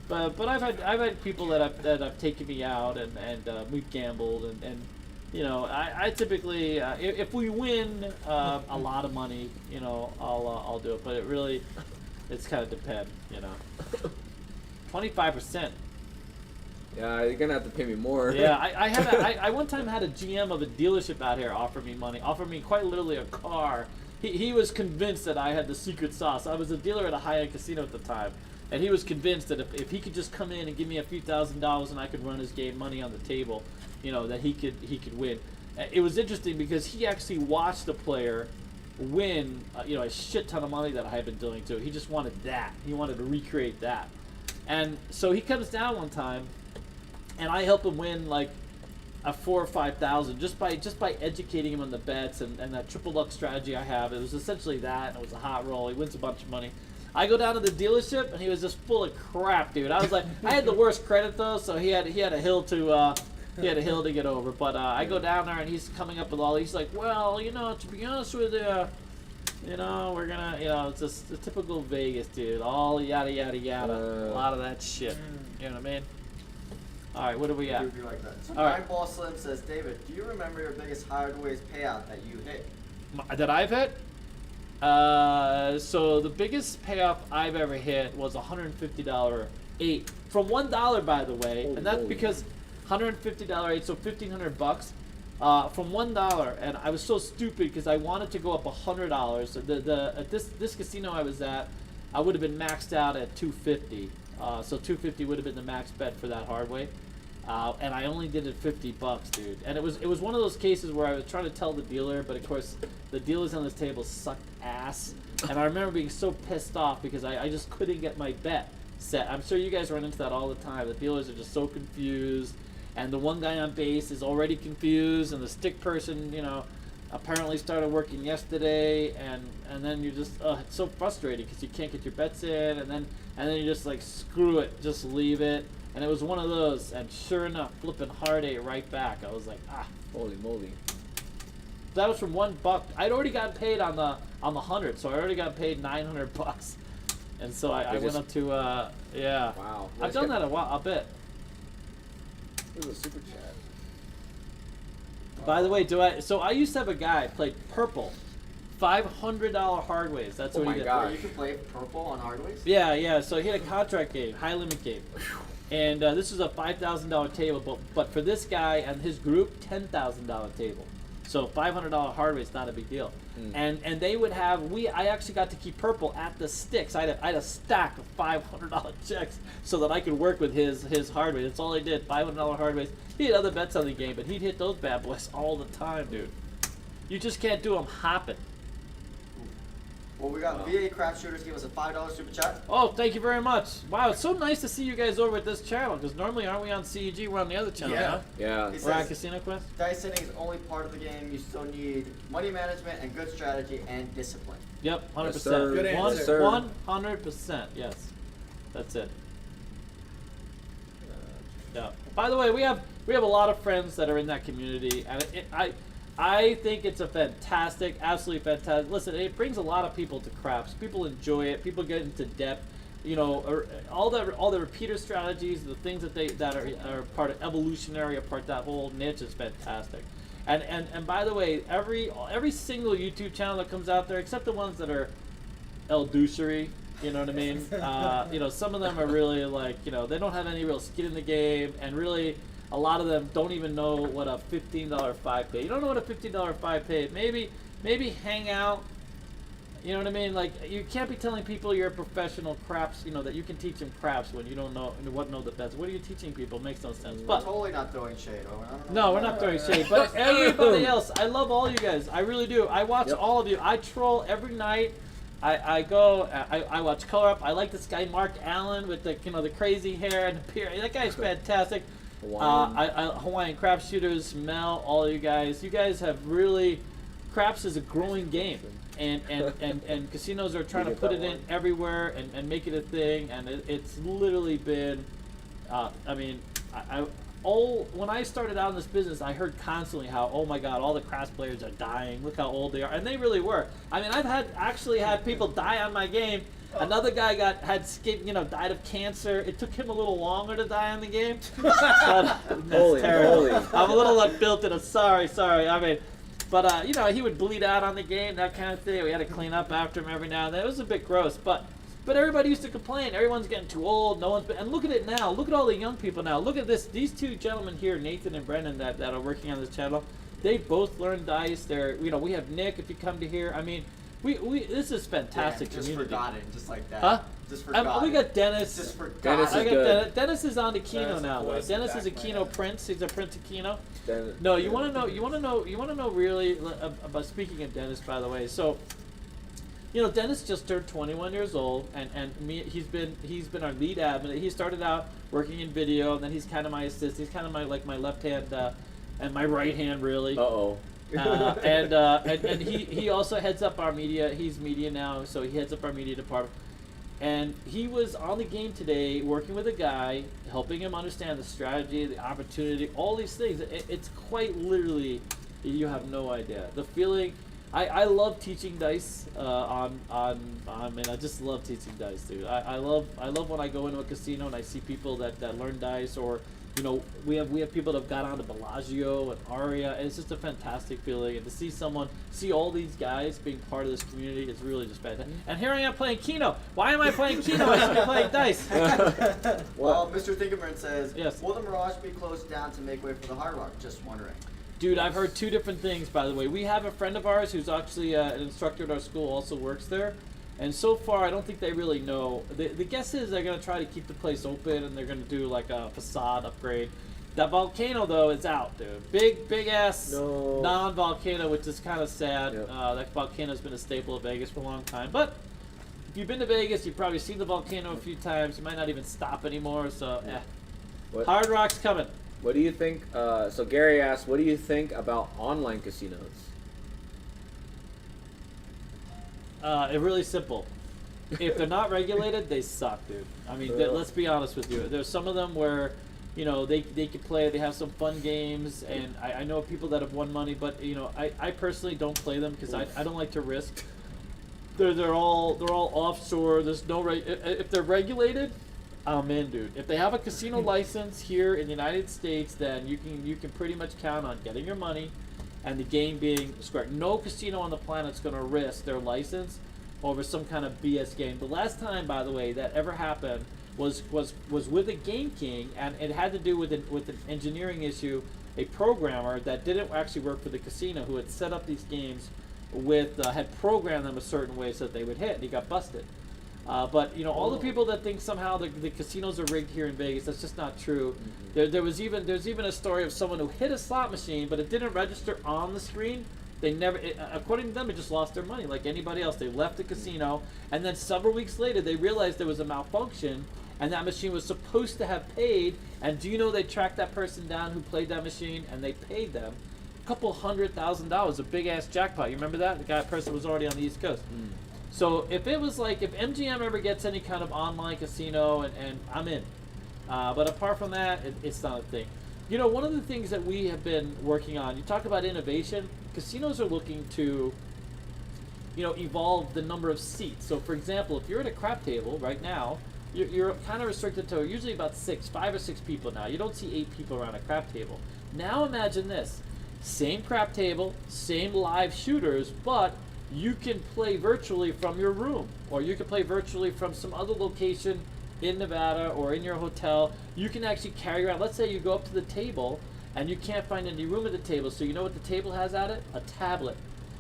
But I've had people that have taken me out, and we've gambled, and I typically if we win a lot of money, I'll do it. But it's kind of depend, 25%. Yeah, you're gonna have to pay me more. Yeah, I one time had a GM of a dealership out here offer me quite literally a car. He was convinced that I had the secret sauce. I was a dealer at a high-end casino at the time, And he was convinced that if he could just come in and give me a few $1,000s and I could run his game money on the table, that he could win. It was interesting because he actually watched the player win, a shit ton of money that I had been doing to. He just wanted that. He wanted to recreate that. And so he comes down one time, and I help him win like a 4,000 or 5,000 just by educating him on the bets and that triple luck strategy I have. It was essentially that, and it was a hot roll. He wins a bunch of money. I go down to the dealership, and he was just full of crap, dude. I was like, I had the worst credit though, so he had a hill to get over. But I go down there, and he's coming up with all. He's like, well, to be honest with you, we're gonna, it's just a typical Vegas, dude. All yada yada yada, a lot of that shit. You know what I mean? All right, what do we got? Like that. So All right. Ball Slim says, David, do you remember your biggest hardways payout that you hit? That I've hit? So the biggest payoff I've ever hit was $150 8 from $1, by the way, and that's because $150 8, so $1,500 from $1, and I was so stupid because I wanted to go up $100. So at this casino I was at, I would have been maxed out at $250. So $250 would have been the max bet for that hardway. And I only did it $50, dude. And it was one of those cases where I was trying to tell the dealer, but of course the dealers on this table sucked ass. And I remember being so pissed off because I just couldn't get my bet set. I'm sure you guys run into that all the time. The dealers are just so confused, and the one guy on base is already confused, and the stick person, apparently started working yesterday, and then you're just it's so frustrating because you can't get your bets in, and then you're just like, screw it, just leave it. And it was one of those, and sure enough, flipping hard 8 right back. I was like, Holy moly. that was from $1. I'd already got paid on the 100, so I already got paid $900, and so I went up to yeah. Wow. I've done that a bit. It was a super chat. By the way, so I used to have a guy played purple, $500 hardways. That's what he did. You can play purple on hardways? Yeah. So he had a contract game, high limit game, and this was a $5,000 table. But for this guy and his group, $10,000 table. So $500 hardway is not a big deal. And they would have I actually got to keep purple at the sticks. I had a stack of $500 checks so that I could work with his hardway. That's all I did. $500 hardways. He had other bets on the game, but he'd hit those bad boys all the time, dude. You just can't do them hopping. Well, we got VA Crap Shooters give us a $5 super chat. Oh, thank you very much. Wow, it's so nice to see you guys over at this channel, because normally aren't we on CEG? We're on the other channel, Yeah. huh? Yeah. He We're on says, Casino Quest? dice setting is only part of the game. You still need money management and good strategy and discipline. Yep, 100%. Yes, sir. Good answer. 100%, yes. That's it. Yeah. By the way, we have a lot of friends that are in that community, and I think it's a fantastic, absolutely fantastic. Listen, it brings a lot of people to craps. People enjoy it. People get into depth. All the repeater strategies, the things that are part of evolutionary, are part of that whole niche is fantastic. And by the way, every single YouTube channel that comes out there, except the ones that are douchery, you know what I mean? Some of them are really like, they don't have any real skin in the game, and really, a lot of them don't even know what a $15 5-pay. You don't know what a $15 5-pay. Maybe hang out. You know what I mean? Like, you can't be telling people you're a professional craps. That you can teach them craps when you don't know the best. What are you teaching people? It makes no sense. We're But totally not throwing shade. no, we're not throwing shade. But everybody else, I love all you guys. I really do. I watch all of you. I troll every night. I watch Color Up. I like this guy Mark Allen with the the crazy hair and the beard. That guy's fantastic. Hawaiian Crap Shooters, Mel, all you guys. You guys have really, craps is a growing game, and casinos are trying to put it in everywhere and make it a thing, and it's literally been, when I started out in this business, I heard constantly how, oh my God, all the craps players are dying. Look how old they are, and they really were. I mean, I've actually had people die on my game. Another guy died of cancer. It took him a little longer to die on the game. Holy moly. I'm a little unbuilt and sorry. I mean, but he would bleed out on the game, that kind of thing. We had to clean up after him every now and then. It was a bit gross, but everybody used to complain. Everyone's getting too old. And look at it now. Look at all the young people now. Look at this. These two gentlemen here, Nathan and Brendan, that are working on this channel. They both learned dice. We have Nick, if you come to here. I mean, This is fantastic Damn, just community. forgotten, just like that. Huh? Just forgotten. We got Dennis. Just forgotten. Dennis I is got good. Dennis is on to Kino Dennis, now. of Though. course, Dennis back is a of my Kino head. prince. He's a prince of Kino. Then- No, you want to know really about speaking of Dennis, by the way. So, Dennis just turned 21 years old, and he's been our lead admin. He started out working in video, and then he's kind of my assistant. He's kind of my left hand and my right hand, really. Uh-oh. And he also heads up our media. He's media now, so he heads up our media department. And he was on the game today, working with a guy, helping him understand the strategy, the opportunity, all these things. It's quite literally, you have no idea. The feeling, I love teaching dice. I just love teaching dice, dude. I love when I go into a casino and I see people that learn dice, or we have people that have got onto Bellagio and Aria, and it's just a fantastic feeling. And to see all these guys being part of this community is really just fantastic. And here I am playing Kino. Why am I playing Kino? I should be playing dice. Well, Mr. Thinkerman says, Yes. will the Mirage be closed down to make way for the Hard Rock? Just wondering. Dude, I've heard two different things, by the way. We have a friend of ours who's actually an instructor at our school, also works there. And so far, I don't think they really know. The guess is they're going to try to keep the place open, and they're going to do like a facade upgrade. That volcano, though, is out, dude. Big ass No. non-volcano, which is kind of sad. Yep. That volcano's been a staple of Vegas for a long time. But if you've been to Vegas, you've probably seen the volcano a few times. You might not even stop anymore, so What, Hard Rock's coming. what do you think? So Gary asked, what do you think about online casinos? It's really simple. If they're not regulated, they suck, dude. I mean, let's be honest with you. There's some of them where, they can play. They have some fun games, and I know people that have won money, but I personally don't play them because I don't like to risk. They're all offshore. There's no if they're regulated, I'm in, dude. If they have a casino license here in the United States, then you can pretty much count on getting your money, and the game being square. No casino on the planet's going to risk their license over some kind of BS game. The last time, by the way, that ever happened was with a Game King, and it had to do with an engineering issue. A programmer that didn't actually work for the casino, who had set up these games had programmed them a certain way so that they would hit, and he got busted. But all the people that think somehow the casinos are rigged here in Vegas, that's just not true. Mm-hmm. There's even a story of someone who hit a slot machine, but it didn't register on the screen. They never, according to them, it just lost their money like anybody else. They left the casino, and then several weeks later, they realized there was a malfunction, and that machine was supposed to have paid. And do you know they tracked that person down who played that machine, and they paid them a couple $100,000, a big ass jackpot. You remember that? The person was already on the East Coast. So if it was like, if MGM ever gets any kind of online casino, and I'm in. But apart from that, it's not a thing. One of the things that we have been working on, you talk about innovation, casinos are looking to, evolve the number of seats. So for example, if you're at a crap table right now, you're kind of restricted to usually about 5 or 6 people now. You don't see 8 people around a crap table. Now imagine this. Same crap table, same live shooters, but you can play virtually from your room, or you can play virtually from some other location in Nevada or in your hotel. You can actually carry around. Let's say you go up to the table and you can't find any room at the table, so you know what the table has at it? A tablet.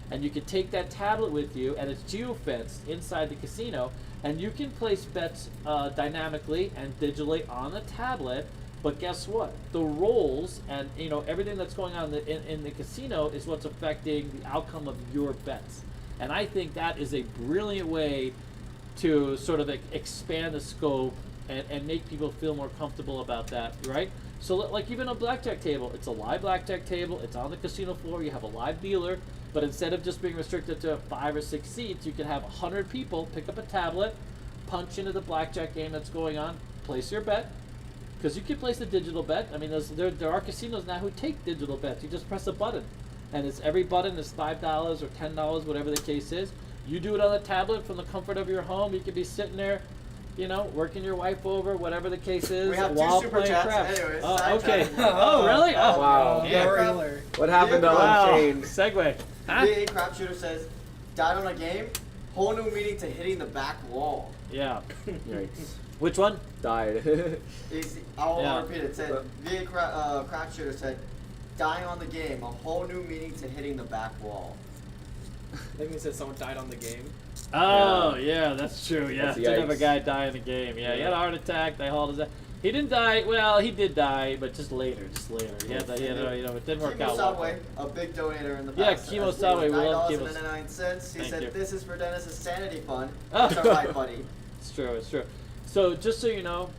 And you can take that tablet with you, and it's geo-fenced inside the casino, and you can place bets dynamically and digitally on the tablet. But guess what? The rolls and everything that's going on in the casino is what's affecting the outcome of your bets. And I think that is a brilliant way to sort of expand the scope and make people feel more comfortable about that, right? So like even a blackjack table, it's a live blackjack table, it's on the casino floor, you have a live dealer, but instead of just being restricted to 5 or 6 seats, you can have 100 people pick up a tablet, punch into the blackjack game that's going on, place your bet, because you can place a digital bet. I mean, there are casinos now who take digital bets. You just press a button, and every button is $5 or $10, whatever the case is. You do it on the tablet from the comfort of your home. You could be sitting there, working your wife over, whatever the case is, We have while 2 super playing chats. craps. Anyways, Oh, okay. sidetrack. Oh, really? Oh, Wow. yeah. Spoiler. What happened to Wow. Unchained? Segue. Huh? VA Crap Shooter says, died on a game, whole new meaning to hitting the back wall. Yeah. Yikes. Which one? Died. I'll Yeah. repeat it. It said, VA Crap Shooter said, dying on the game, a whole new meaning to hitting the back wall. I think he said someone died on the game. Oh, yeah, that's true. Yeah, That's did have a yikes. guy die in the game. Yeah, he had a heart attack. They hauled his. He didn't die. Well, he did die, but just later. He had, it didn't work Kimo out well. Subway, a big donator in the Yeah, past. Kimo Subway, we love Kimo. $9.99. He Thank said, you. "This is for Dennis's sanity fund." Oh. It's all right, buddy. It's true. It's true. So just so you know,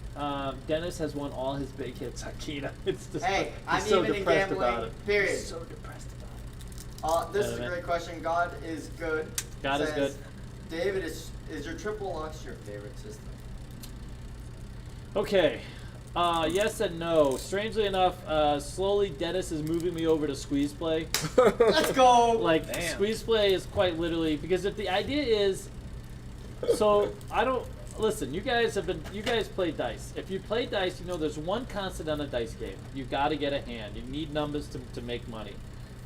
Dennis has won all his big hits on Kino. It's just Hey, I'm he's so even in depressed about gambling. it. Period. He's so depressed about it. This is a Anyway. great question. God is good. God is Says, good. David, is your triple lux your favorite system? Okay. Yes and no. Strangely enough, slowly Dennis is moving me over to squeeze play. Let's go. Like Damn. squeeze play is quite literally because if the idea is, so I don't listen. You guys play dice. If you play dice, you know there's one constant on a dice game. You got to get a hand. You need numbers to make money.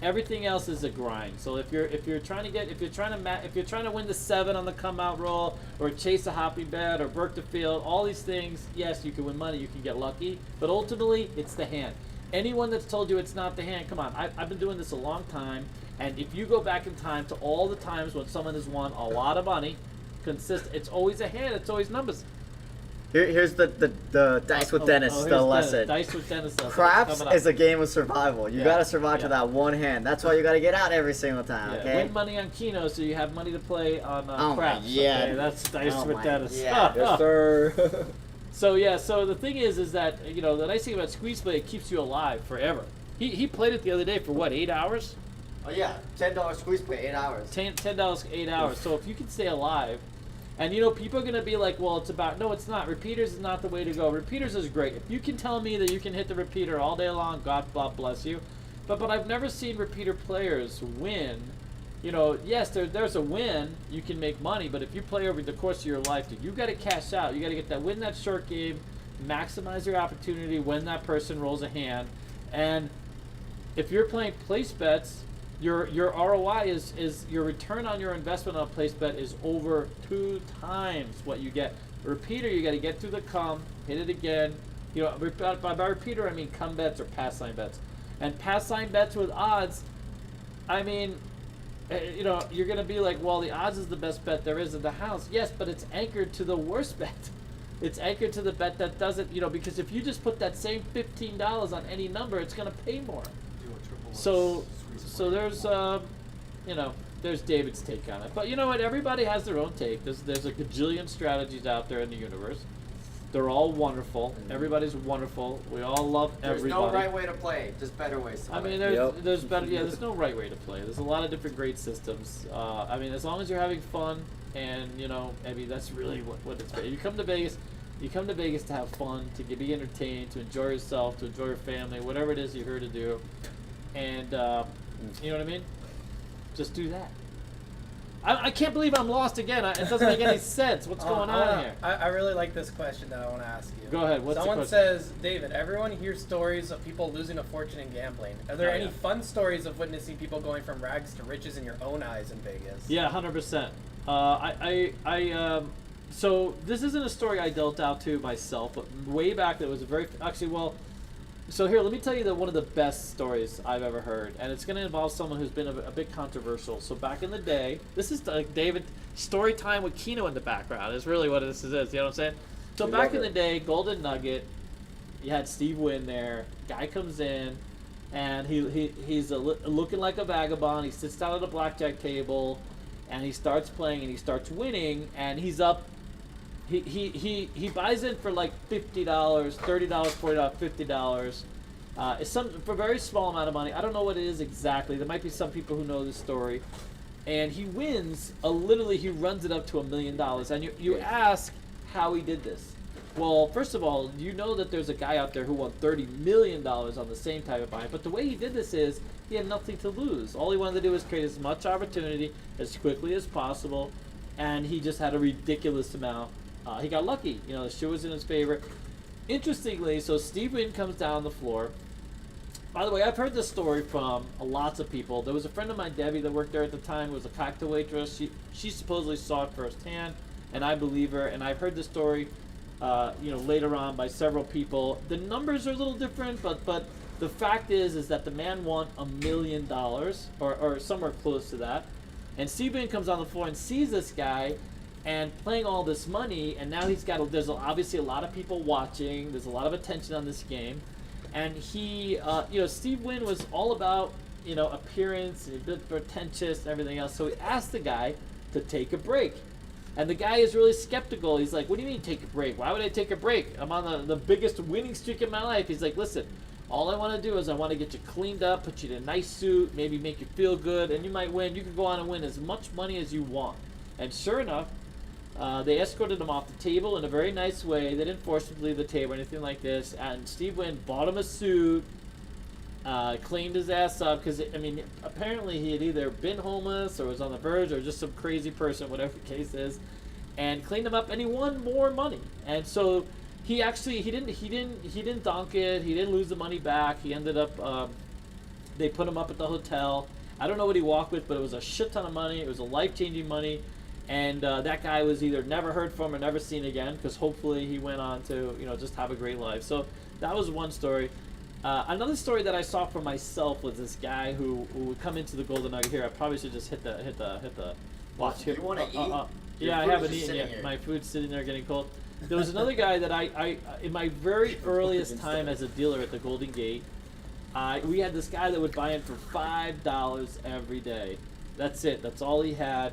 Everything else is a grind. So if you're trying to win the 7 on the come out roll, or chase a hoppy bet, or work the field, all these things, yes, you can win money, you can get lucky, but ultimately it's the hand. Anyone that's told you it's not the hand, come on. I've been doing this a long time, and if you go back in time to all the times when someone has won a lot of money, it's always a hand, it's always numbers. Here's the Dice with Dennis, here's the lesson. Dice with Dennis lesson. Craps Coming up. is a game of survival. You Yeah, gotta survive yeah. to that one hand. That's why you gotta get out every single time, Yeah, okay? win money on Kino so you have money to play on Oh my craps. yeah. Okay? That's Dice Oh with my Dennis. yeah. Yes, sir. So the thing is that the nice thing about squeeze play, it keeps you alive forever. He played it the other day for what, 8 hours? Oh yeah, $10 squeeze play, 8 hours. $10, 8 hours. So if you can stay alive, and people are gonna be like, well, no, it's not. Repeaters is not the way to go. Repeaters is great. If you can tell me that you can hit the repeater all day long, God bless you. But I've never seen repeater players win. Yes, there's a win. You can make money, but if you play over the course of your life, dude, you got to cash out. You got to get that win that short game, maximize your opportunity when that person rolls a hand, and if you're playing place bets, your ROI is your return on your investment on a place bet is over 2 times what you get. A repeater, you got to get through the come, hit it again. By repeater I mean come bets or pass sign bets, and pass sign bets with odds. I mean, you're gonna be like, well, the odds is the best bet there is in the house. Yes, but it's anchored to the worst bet. It's anchored to the bet that doesn't, because if you just put that same $15 on any number, it's gonna pay more. So there's there's David's take on it. But you know what? Everybody has their own take. There's a gajillion strategies out there in the universe. They're all wonderful. Everybody's wonderful. We all love everybody. There's no right way to play, just better ways to play. I mean, there's better. Yeah, there's no right way to play. There's a lot of different great systems. As long as you're having fun, and that's really what it's about. You come to Vegas to have fun, to be entertained, to enjoy yourself, to enjoy your family, whatever it is you're here to do, and you know what I mean. Just do that. I can't believe I'm lost again. It doesn't make any sense. What's going on here? I really like this question that I want to ask you. Go ahead. What's the Someone question? says, David, everyone hears stories of people losing a fortune in gambling. Are there any fun stories of witnessing people going from rags to riches in your own eyes in Vegas? Yeah, 100%. So this isn't a story I dealt out to myself, but way back there was so here, let me tell you one of the best stories I've ever heard, and it's going to involve someone who's been a bit controversial. So back in the day, this is like David, story time with Kino in the background is really what this is, you know what I'm saying? So We back love in it. the day, Golden Nugget, you had Steve Wynn there, guy comes in, and he's looking like a vagabond, he sits down at a blackjack table, and he starts playing, and he starts winning, and he's up. He buys in for like $50, $30, $40, $50. It's for a very small amount of money. I don't know what it is exactly. There might be some people who know this story. And he wins. Literally, he runs it up to $1 million. And you ask how he did this. Well, first of all, you know that there's a guy out there who won $30 million on the same type of buy. But the way he did this is he had nothing to lose. All he wanted to do was create as much opportunity as quickly as possible. And he just had a ridiculous amount. He got lucky. The shoe was in his favor. Interestingly, so Steve Wynn comes down the floor. By the way, I've heard this story from lots of people. There was a friend of mine, Debbie, that worked there at the time, was a cocktail waitress. She supposedly saw it firsthand, and I believe her. And I've heard the story, later on by several people. The numbers are a little different, but the fact is that the man won $1 million, or somewhere close to that. And Steve Wynn comes on the floor and sees this guy and playing all this money, and now there's obviously a lot of people watching. There's a lot of attention on this game. And he, Steve Wynn was all about, appearance, and a bit pretentious and everything else. So he asked the guy to take a break. And the guy is really skeptical. He's like, what do you mean take a break? Why would I take a break? I'm on the biggest winning streak in my life. He's like, listen, all I want to do is I want to get you cleaned up, put you in a nice suit, maybe make you feel good, and you might win. You can go on and win as much money as you want. And sure enough, they escorted him off the table in a very nice way. They didn't force him to leave the table or anything like this. And Steve Wynn bought him a suit, cleaned his ass up, because, apparently he had either been homeless or was on the verge or just some crazy person, whatever the case is, and cleaned him up, and he won more money. And so he didn't donk it. He didn't lose the money back. He ended up, they put him up at the hotel. I don't know what he walked with, but it was a shit ton of money. It was a life-changing money. And that guy was either never heard from or never seen again, because hopefully he went on to, just have a great life. So that was one story. Another story that I saw for myself was this guy who would come into the Golden Nugget here. I probably should just hit the watch here. You want to eat? Yeah, I food haven't is just eaten sitting yet. here. My food's sitting there getting cold. There was another guy that I in my very earliest time as a dealer at the Golden Gate, we had this guy that would buy in for $5 every day. That's it. That's all he had.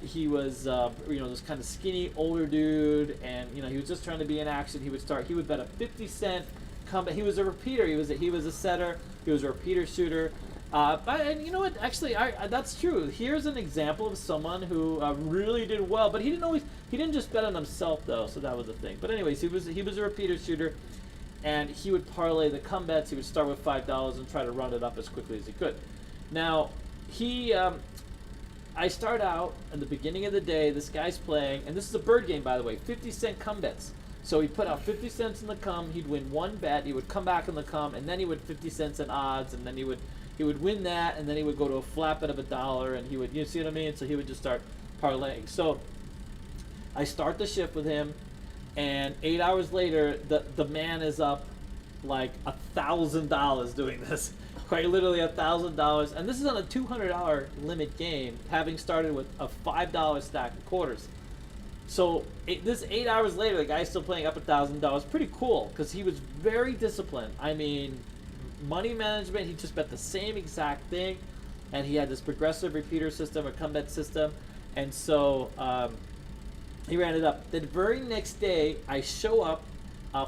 He was, this kind of skinny older dude, and he was just trying to be in action. He would bet a 50-cent comeback. He was a repeater. He was a setter. He was a repeater shooter. And you know what? Actually, that's true. Here's an example of someone who really did well, but he didn't just bet on himself though. So that was the thing. But anyways, he was a repeater shooter, and he would parlay the come bets. He would start with $5 and try to run it up as quickly as he could. Now, I start out at the beginning of the day. This guy's playing, and this is a bird game, by the way. 50-cent come bets. So he'd put out 50 cents in the come. He'd win one bet. He would come back in the come, and then he would 50 cents in odds, and then he would win that, and then he would go to a flat bet of $1, and he would, you see what I mean? So he would just start parlaying. So I start the shift with him, and 8 hours later, the man is up like $1,000 doing this. Quite literally $1,000, and this is on a $200 limit game, having started with a $5 stack of quarters. So this 8 hours later, the guy's still playing up $1,000. Pretty cool, because he was very disciplined. I mean, money management, he just bet the same exact thing, and he had this progressive repeater system or come bet system, and so he ran it up. The very next day, I show up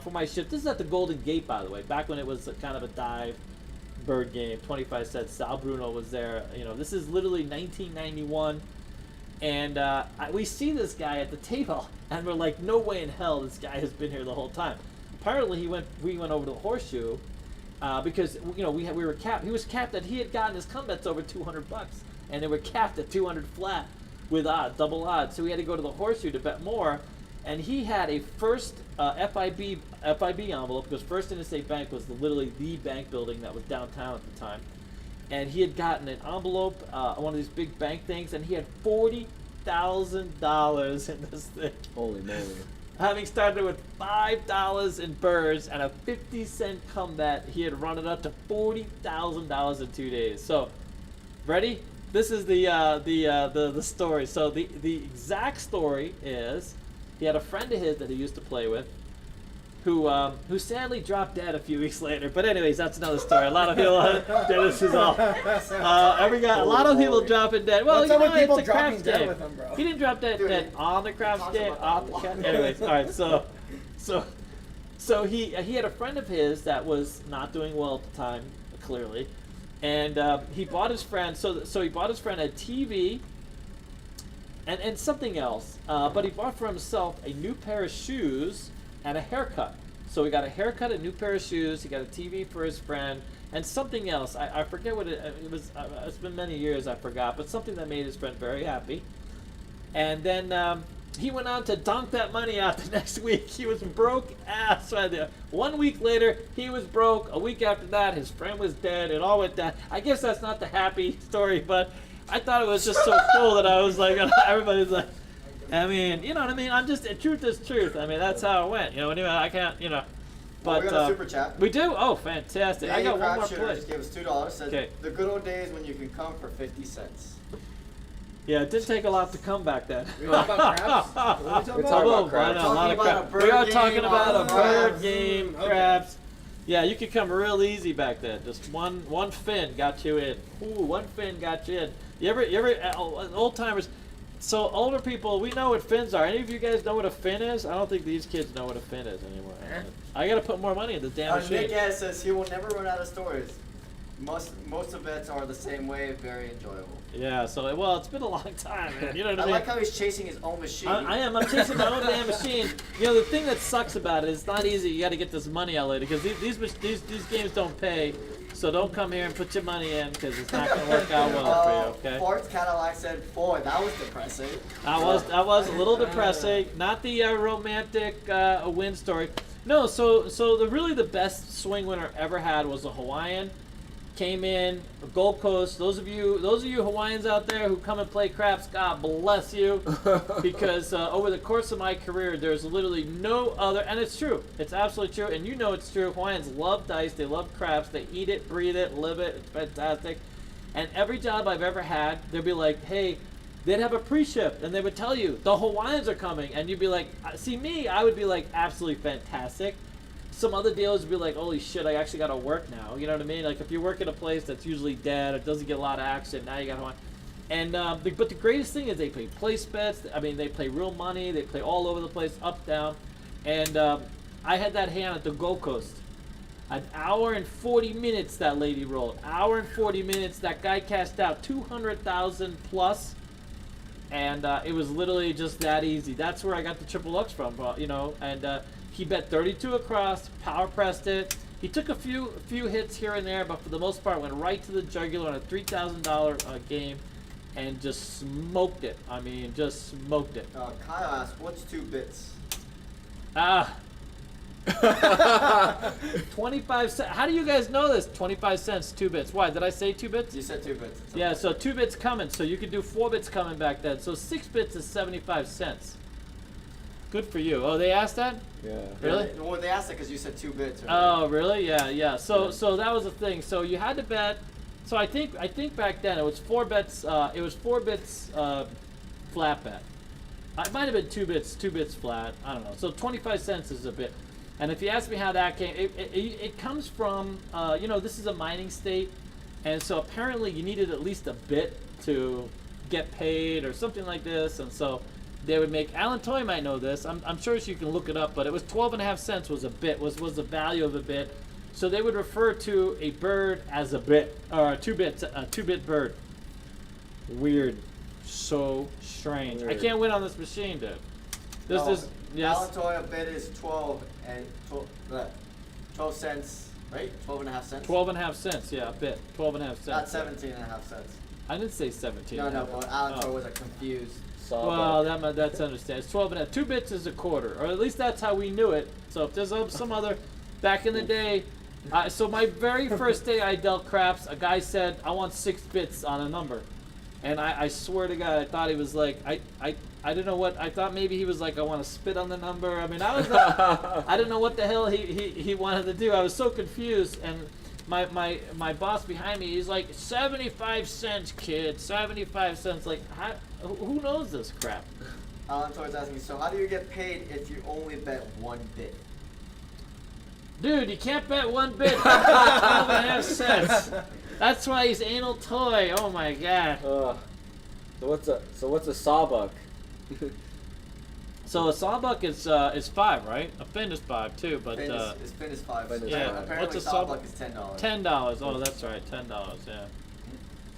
for my shift. This is at the Golden Gate, by the way, back when it was kind of a dive bird game, 25 cents. Sal Bruno was there. This is literally 1991, and we see this guy at the table, and we're like, no way in hell this guy has been here the whole time. Apparently, we went over to the horseshoe because we were capped. He was capped that he had gotten his come bets over $200, and they were capped at 200 flat with double odds. So we had to go to the horseshoe to bet more. And he had a first FIB envelope, because First Interstate Bank was literally the bank building that was downtown at the time. And he had gotten an envelope, one of these big bank things, and he had $40,000 in this thing. Holy moly. Having started with $5 in birds and a 50-cent come bet, he had run it up to $40,000 in 2 days. So, ready? This is the story. So the exact story is, he had a friend of his that he used to play with, who sadly dropped dead a few weeks later. But anyways, that's another story. A lot of people, Dennis is all. A lot of people dropping dead. Well, What's up with people it's a dropping craps dead game. with them, bro? He didn't drop dead on the craps game. Off the craps. Anyways, all right. So he had a friend of his that was not doing well at the time, clearly, and he bought his friend. So he bought his friend a TV. And something else, but he bought for himself a new pair of shoes and a haircut. So he got a haircut, a new pair of shoes, he got a TV for his friend, and something else. I forget what it was. It's been many years, I forgot, but something that made his friend very happy. And then he went on to donk that money out the next week. He was broke ass right there. 1 week later, he was broke. A week after that, his friend was dead. It all went down. I guess that's not the happy story, but I thought it was just so cool that I was like, everybody's like, I mean, you know what I mean? I'm just, truth is truth. I mean, that's how it went. Anyway, I can't, But we got a super chat. we do? Oh, fantastic. I got one more Shooter play. just gave us $2. Says, Okay. the good old days when you can come for 50 cents. Yeah, it didn't take a lot to come back then. We talk about craps? What are we We're talking talking about? about I craps. know, a lot of Talking crap. about a We are bird talking game, about a bird craps. game, Okay. craps. Yeah, you could come real easy back then. Just one fin got you in. Ooh, one fin got you in. You ever old timers? So older people, we know what fins are. Any of you guys know what a fin is? I don't think these kids know what a fin is anymore. I gotta put more money in the damn machine. Nick S says he will never run out of stories. Most of bets are the same way, very enjoyable. Yeah, so well, it's been a long time, man. You know what I I mean? like how he's chasing his own machine. I am. I'm chasing my own damn machine. You know, the thing that sucks about it is it's not easy. You got to get this money out later because these games don't pay. So don't come here and put your money in because it's not going to work out well for you. Okay. Fort's Cadillac said 4. That was depressing. That was a little depressing. Not the romantic win story. No. So the best swing winner ever had was a Hawaiian. Came in Gold Coast. Those of you Hawaiians out there who come and play craps, God bless you, because over the course of my career, there's literally no other, and it's true. It's absolutely true, and you know it's true. Hawaiians love dice. They love craps. They eat it, breathe it, live it. It's fantastic. And every job I've ever had, they'd be like, hey. They'd have a pre-shift, and they would tell you the Hawaiians are coming, and you'd be like, see me, I would be like, absolutely fantastic. Some other dealers would be like, holy shit, I actually got to work now. You know what I mean? Like if you work at a place that's usually dead, it doesn't get a lot of action, now you got Hawaii. And but the greatest thing is they play place bets. I mean, they play real money. They play all over the place, up, down. And I had that hand at the Gold Coast. An hour and 40 minutes that lady rolled. Hour and 40 minutes. That guy cashed out 200,000 plus. And it was literally just that easy. That's where I got the triple X from, you know. And he bet 32 across, power pressed it. He took a few hits here and there, but for the most part went right to the jugular on a $3,000 game and just smoked it. I mean, just smoked it. Kyle asked, what's 2 bits? 25 cents. How do you guys know this? 25 cents, 2 bits. Why? Did I say 2 bits? You said 2 bits. It's Yeah, okay. so 2 bits coming. So you could do 4 bits coming back then. So 6 bits is 75 cents. Good for you. Oh, they asked that? Yeah. Really? Well, they asked it because you said 2 bits. Oh, really? Yeah. So that was the thing. So you had to bet. So I think back then it was 4 bets. It was 4 bits flat bet. It might have been 2 bits flat. I don't know. So 25 cents is a bit. And if you ask me how that came, it comes from you know, this is a mining state, and so apparently you needed at least a bit to get paid or something like this, and so they would make. Alan Toy might know this. I'm sure you can look it up, but it was 12.5 cents was a bit was the value of a bit. So they would refer to a bird as a bit or a 2-bit bird. Weird, so strange. I Weird. can't win on this machine, dude. This is yes. Alatoy bid is 12 and 12 cents, right? 12.5 cents. 12.5 cents, yeah, a bit. 12.5 cents. Not 17.5 cents. I didn't say 17. No, but Alatoy Oh. was confused. Well, that's understandable. It's 12.5. 2 bits is a quarter, or at least that's how we knew it. So if there's some other, back in the day, so my very first day I dealt craps, a guy said, I want 6 bits on a number. And I swear to God, I thought he was like, I didn't know what, I thought maybe he was like, I want to spit on the number. I mean, I was like, I didn't know what the hell he wanted to do. I was so confused. And my boss behind me, he's like, 75 cents, kid, 75 cents. Like, who knows this crap? Alatoy's asking, so how do you get paid if you only bet 1 bit? Dude, you can't bet 1 bit. 12.5 cents. That's why he's anal toy. Oh my God. So what's a sawbuck? So a sawbuck is 5, right? A fin is 5 too, but Fin is 5. Fin is Yeah. five. Apparently What's a sawbuck is $10. $10. Oh, that's right, $10. Yeah.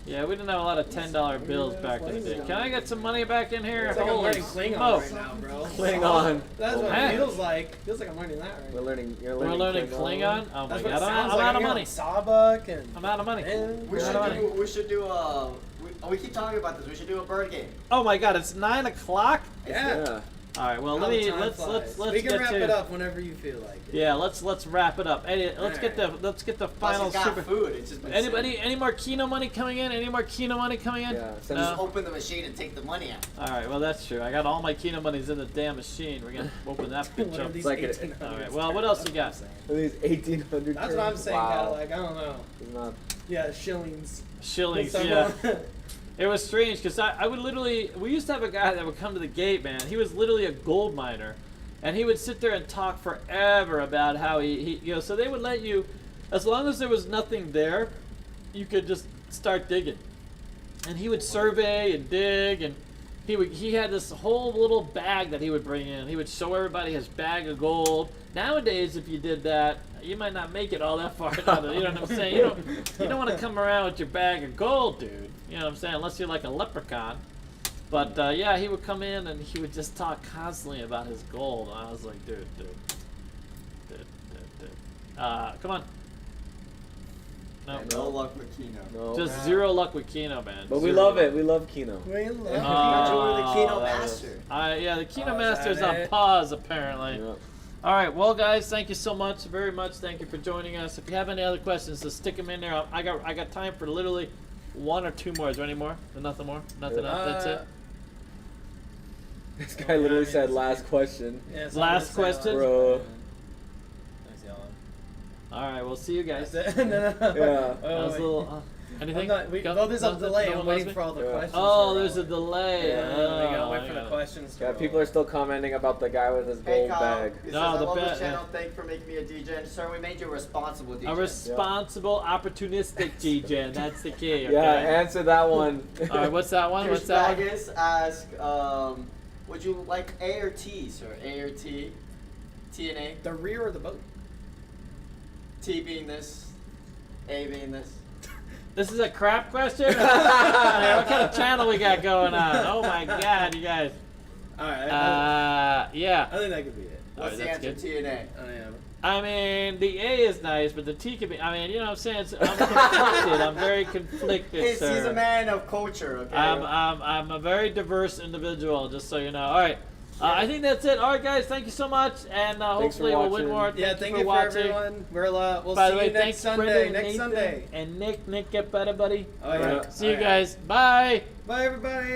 Yeah, we didn't have a lot of $10 bills back in the day. Can I get some money back in here? It's like I'm Holy learning Klingon smokes. right now, bro. Klingon. That's what Man. it feels like. Feels like I'm learning that right We're now. learning. You're We're learning Klingon. Oh my That's what God, it sounds I'm like. out of I hear money. like Sawbuck and. I'm out of money. and We Out should of money. we keep talking about this. We should do a bird game. Oh my God, it's 9 o'clock. Yeah. All right, well How let's time flies. We can get wrap to it up whenever you feel like it. Yeah, let's wrap it up. Let's Alright. get the Plus, final he's got super. food. It's just been Any more Kino money coming in? Any more Kino money coming in? Yeah, send No? Just open the machine and take the money out. All right, well that's true. I got all my Kino monies in the damn machine. We're gonna open that bitch One up. of these like it- 1800s. All right, well, what else you got? These 1800. That's what I'm saying, Wow. Cadillac. I don't know. It's not. Yeah, shillings. Shillings, Someone- yeah. It was strange because I would literally, we used to have a guy that would come to the gate, man. He was literally a gold miner, and he would sit there and talk forever about how he so they would let you, as long as there was nothing there, you could just start digging. And he would survey and dig, and he had this whole little bag that he would bring in. He would show everybody his bag of gold. Nowadays, if you did that, you might not make it all that far. You know what I'm saying? You don't want to come around with your bag of gold, dude. You know what I'm saying? Unless you're like a leprechaun. But yeah, he would come in and he would just talk constantly about his gold. And I was like, dude. Come on. No. No luck with Kino. No. Just zero luck with Kino, man. But we Zero. love it. We love Kino. We love You're the Kino that master. Yeah, the Kino Oh, is Master's that on it? pause, apparently. Yeah. All right, well, guys, thank you so much, very much. Thank you for joining us. If you have any other questions, just stick them in there. I got time for literally one or two more. Is there any more? Nothing more? Nothing else? That's it? This guy literally said last question. Yeah, Last question? Bro. All right, we'll see you guys. That no. Yeah. was a little... anything? There's a delay. I'm waiting for all the Yeah. questions. Oh, to there's a roll. delay. Yeah, we gotta Oh, wait I for the got it. questions. To Yeah, roll. people are still commenting about the guy with his Hey gold Kyle, bag. he says, No, I the love bet, this channel. yeah. Thank you for making me a DJ. And sir, we made you a responsible DJ. A responsible, opportunistic GJ. That's the key. Okay? Yeah, answer that one. All right, what's that one? What's that one? Baggis ask, would you like A or T, sir? A or T? T and A? The rear or the boat? T being this, A being this. This is a crap question? What kind of channel we got going on? Oh my god, you guys. All right. Yeah. I think that could be it. What's the that's answer? good. T and A. I am. I mean, the A is nice, but the T could be. I mean, you know what I'm saying? I'm conflicted. I'm very conflicted, He's sir. a man of culture, okay? I'm a very diverse individual, just so you know. All right. I think that's it. All right, guys. Thank you so much, and Thanks for hopefully we'll win watching. more. Yeah, Thank thank you for watching. everyone. We'll By see the way, you next thanks Sunday. Brendan and Next Nathan Sunday. and Nick. Nick, get better, buddy. Oh yeah. See you All right. guys. Bye. Bye everybody.